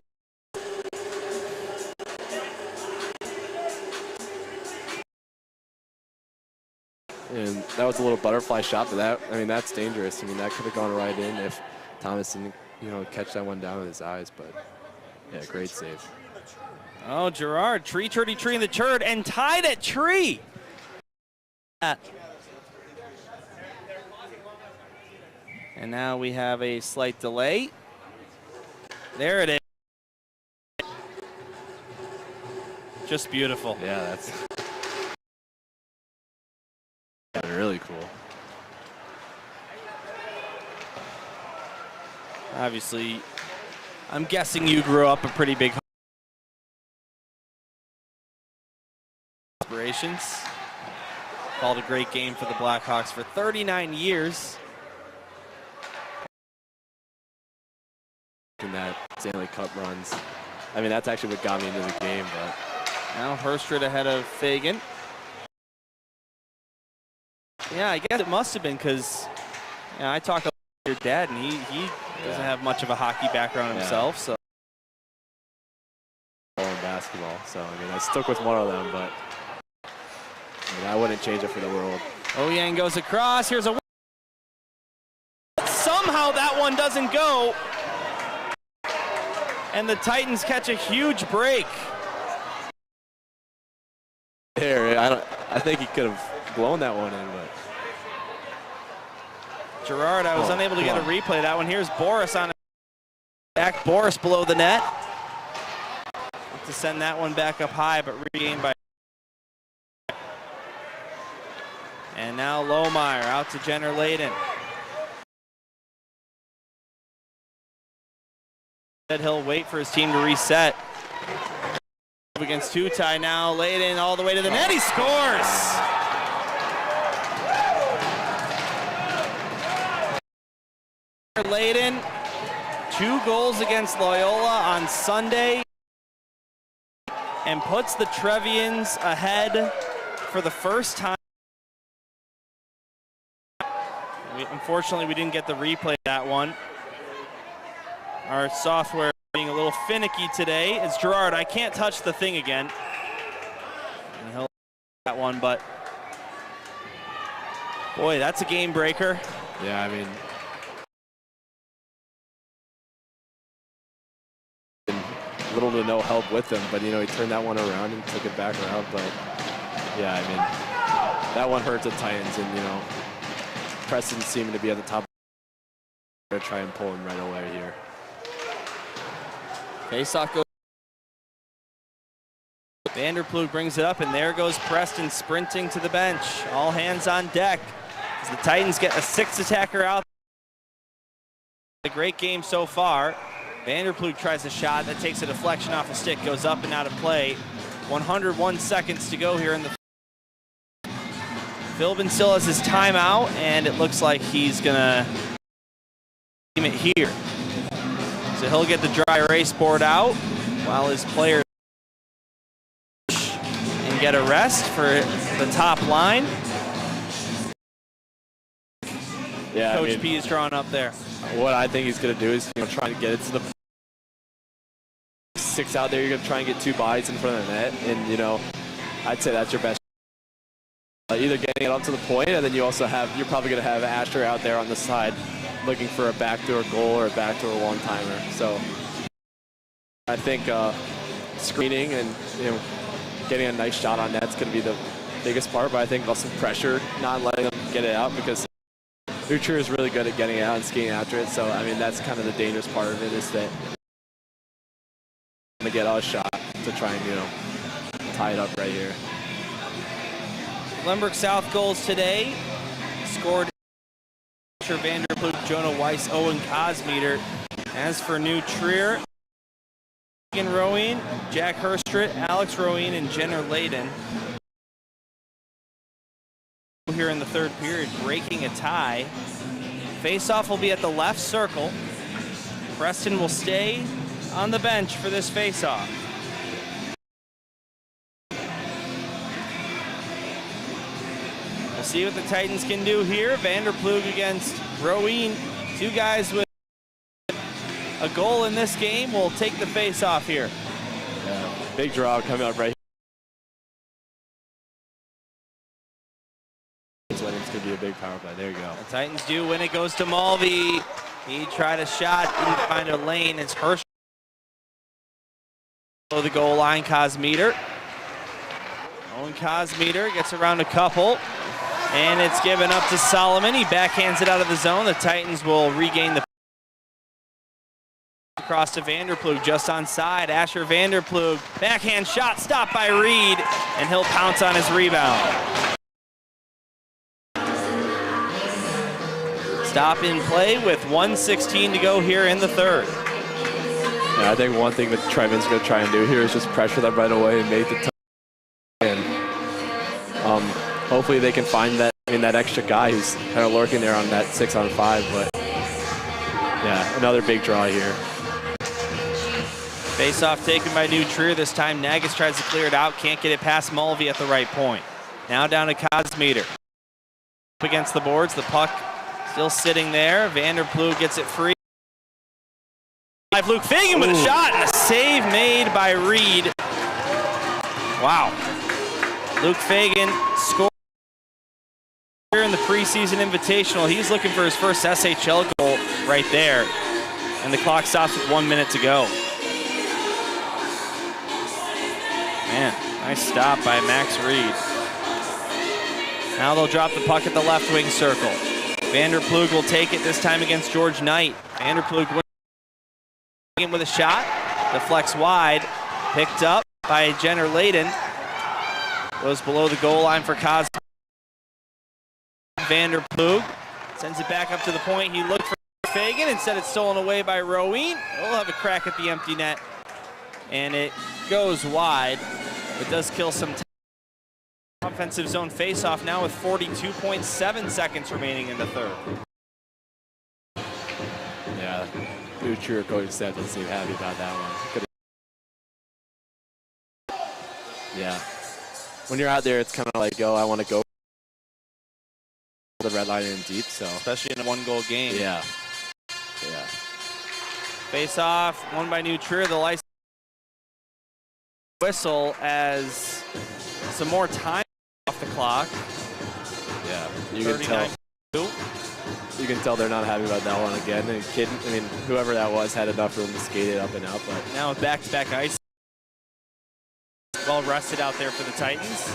And that was a little butterfly shot, but that's dangerous. I mean, that could have gone right in if Thomas didn't, catch that one down with his eyes. But yeah, great save. Oh, Gerard, tree in the turd, and tied at tree. And now we have a slight delay. There it is. Just beautiful. Yeah, that's. Really cool. Obviously, I'm guessing you grew up a pretty big aspirations. Called a great game for the Blackhawks for 39 years. In that Stanley Cup runs. I mean, that's actually what got me into the game, but. Now Herstrid ahead of Fagan. Yeah, I guess it must have been because I talked to your dad, and he doesn't have much of a hockey background himself. So. In basketball, so I mean, I stuck with one of them, but I wouldn't change it for the world. Ouyang goes across. Here's a. Somehow that one doesn't go, and the Titans catch a huge break. Here, I think he could have blown that one in, but. Gerard, I was unable to get a replay of that one. Here's Boris on back. Boris below the net. To send that one back up high, but regained by. And now Lohmeyer out to Jenner Layden. He'll wait for his team to reset. Against Tutai now. Layden all the way to the net. He scores! Layden, 2 goals against Loyola on Sunday and puts the Trevians ahead for the first time. Unfortunately, we didn't get the replay of that one. Our software being a little finicky today. It's Gerard. I can't touch the thing again. And he'll that one, but boy, that's a game breaker. Yeah, I mean, little to no help with him, but you know, he turned that one around and took it back around. But yeah, I mean, that one hurts the Titans, and you know, Preston seeming to be at the top. To try and pull him right away here. Faceoff goes. Vanderploeg brings it up, and there goes Preston sprinting to the bench. All hands on deck as the Titans get a 6th attacker out. A great game so far. Vanderploeg tries a shot that takes a deflection off a stick, goes up and out of play. 101 seconds to go here in the. Philbin still has his timeout, and it looks like he's gonna team it here. So he'll get the dry erase board out while his players and get a rest for the top line. Yeah, Coach I mean, P is drawing up there. what I think he's going to do is, you know, try to get it to the 6 out there. You're going to try and get 2 bodies in front of the net, and you know, I'd say that's your best. Either getting it up to the point, and then you also have, you're probably going to have Asher out there on the side looking for a backdoor goal or a backdoor one-timer. So I think screening and, you know, getting a nice shot on net's going to be the biggest part, but I think also pressure, not letting them get it out, because Utrecht is really good at getting it out and skating after it. So I mean, that's kind of the dangerous part of it, is that I'm going to get a shot to try and, you know, tie it up right here. Glenbrook South goals today scored Vanderploeg, Jonah Weiss, Owen Cosmeter. As for New Trier, Megan Roween, Jack Herstrit, Alex Roween, and Jenner Layden. Here in the 3rd period, breaking a tie. Faceoff will be at the left circle. Preston will stay on the bench for this faceoff. We'll see what the Titans can do here. Vanderploeg against Roween. 2 guys with a goal in this game will take the face-off here. Yeah, big draw coming up right here. It's going to be a big power play. There you go. The Titans do when it goes to Mulvey. He tried a shot, didn't find a lane. It's Hirsch below the goal line, Cosmeter. Owen Cosmeter gets around a couple. And it's given up to Solomon. He backhands it out of the zone. The Titans will regain the across to Vanderploeg, just on side. Asher Vanderploeg, backhand shot, stopped by Reed, and he'll pounce on his rebound. Stop in play with 1:16 to go here in the 3rd. Yeah, I think one thing that Trevians going to try and do here is just pressure them right away and make the and hopefully they can find that, I mean, that extra guy who's kind of lurking there on that 6-on-5. But yeah, another big draw here. Face-off taken by New Trier. This time Nagus tries to clear it out, can't get it past Mulvey at the right point. Now down to Cosmeter. Up against the boards, the puck still sitting there. Vanderploeg gets it free. Luke Fagan with a shot, and a save made by Reed. Wow. Luke Fagan scored here in the preseason invitational. He's looking for his first SHL goal right there. And the clock stops with 1 minute to go. Man, nice stop by Max Reed. Now they'll drop the puck at the left wing circle. Vanderploeg will take it, this time against George Knight. Vanderploeg with a shot, deflects wide, picked up by Jenner Layden. Goes below the goal line for Cosmeter. Vanderploeg sends it back up to the point. He looked for Fagan, instead it's stolen away by Roween. We'll have a crack at the empty net, and it goes wide. It does kill some time. Offensive zone faceoff now with 42.7 seconds remaining in the 3rd. yeah, New Trier coaching staff doesn't seem happy about that one. Yeah. When you're out there, it's kind of like, oh, I want to go the red line in deep, so. Especially in a one-goal game. Yeah. Yeah. Face off, won by New Trier. The license whistle as some more time off the clock. Yeah, you can tell. You can tell they're not happy about that one again. And whoever that was had enough room to skate it up and out. But now with back-to-back ice. Well rested out there for the Titans.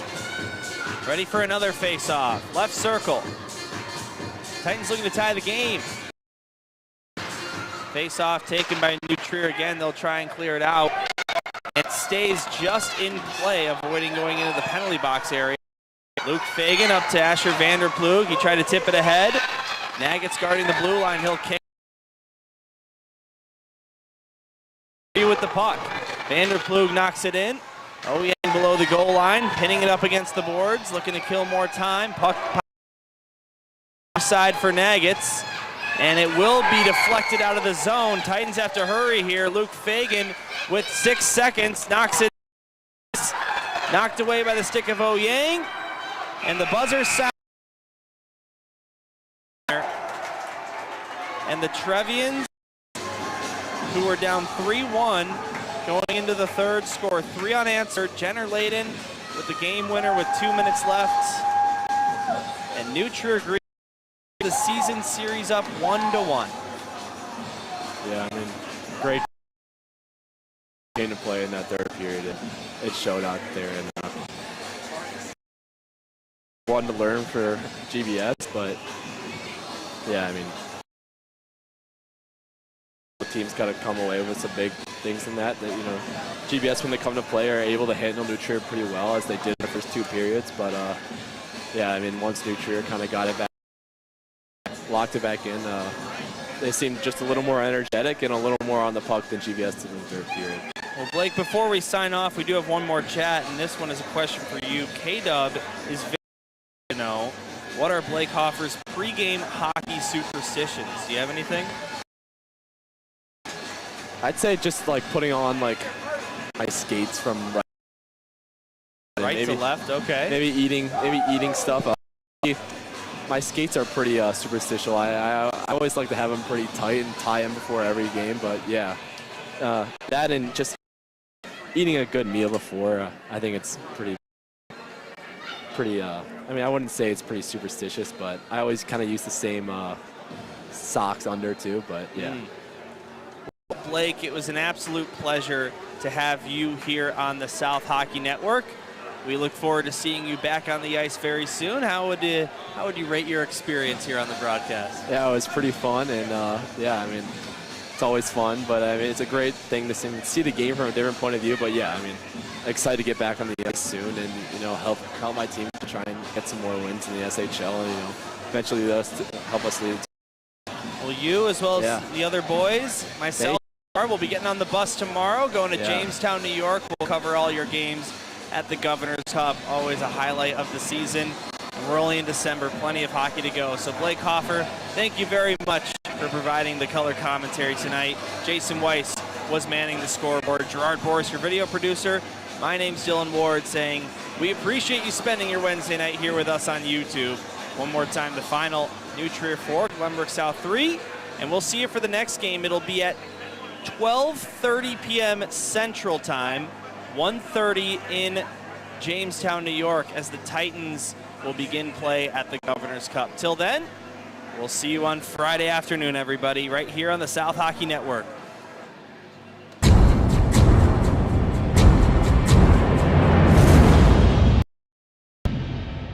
Ready for another face-off. Left circle. Titans looking to tie the game. Face-off taken by New Trier again. They'll try and clear it out. It stays just in play, avoiding going into the penalty box area. Luke Fagan up to Asher Vanderploeg. He tried to tip it ahead. Nagget's guarding the blue line. He'll kick with the puck. Vanderploeg knocks it in. Oyang below the goal line, pinning it up against the boards, looking to kill more time. Puck side for Nagget's, and it will be deflected out of the zone. Titans have to hurry here. Luke Fagan with 6 seconds knocks it. Knocked away by the stick of Oyang, and the buzzer sound. And the Trevians, who were down 3-1, going into the third, score 3 unanswered. Jenner Layden with the game winner with 2 minutes left. And New Trier agrees the season series up 1-1. Yeah, I mean, great game to play in that third period. It showed out there. And one to learn for GBS, but yeah, I mean, the team's got to come away with some big things in that, GBS, when they come to play, are able to handle New Trier pretty well, as they did in the first 2 periods. But yeah, I mean, once New Trier kind of got it back, locked it back in, they seemed just a little more energetic and a little more on the puck than GBS did in the third period. Well, Blake, before we sign off, we do have one more chat, and this one is a question for you. K-Dub is very to know, what are Blake Hoffer's pregame hockey superstitions? Do you have anything? I'd say just like putting on like my skates from right to left. Okay. Maybe eating stuff. My skates are pretty superstitial. I always like to have them pretty tight and tie them before every game. But yeah, that and just eating a good meal before. I think it's pretty. I mean, I wouldn't say it's pretty superstitious, but I always kind of use the same socks under too. But yeah. Blake, it was an absolute pleasure to have you here on the South Hockey Network. We look forward to seeing you back on the ice very soon. How would you rate your experience here on the broadcast? Yeah, it was pretty fun, and yeah, I mean, it's always fun, but I mean, it's a great thing to see the game from a different point of view. But yeah, I mean, excited to get back on the ice soon, and help my team to try and get some more wins in the SHL, and eventually help us lead. Well, you as well as the other boys, myself, we'll be getting on the bus tomorrow, going to Jamestown, New York. We'll cover all your games at the Governor's Cup, always a highlight of the season. And we're only in December, plenty of hockey to go. So Blake Hoffer, thank you very much for providing the color commentary tonight. Jason Weiss was manning the scoreboard. Gerard Boris, your video producer. My name's Dylan Ward, saying we appreciate you spending your Wednesday night here with us on YouTube. One more time, the final, New Trier 4, Glenbrook South 3. And we'll see you for the next game. It'll be at 12:30 p.m. Central Time, 1:30 in Jamestown, New York, as the Titans will begin play at the Governor's Cup. Till then, we'll see you on Friday afternoon, everybody, right here on the South Hockey Network.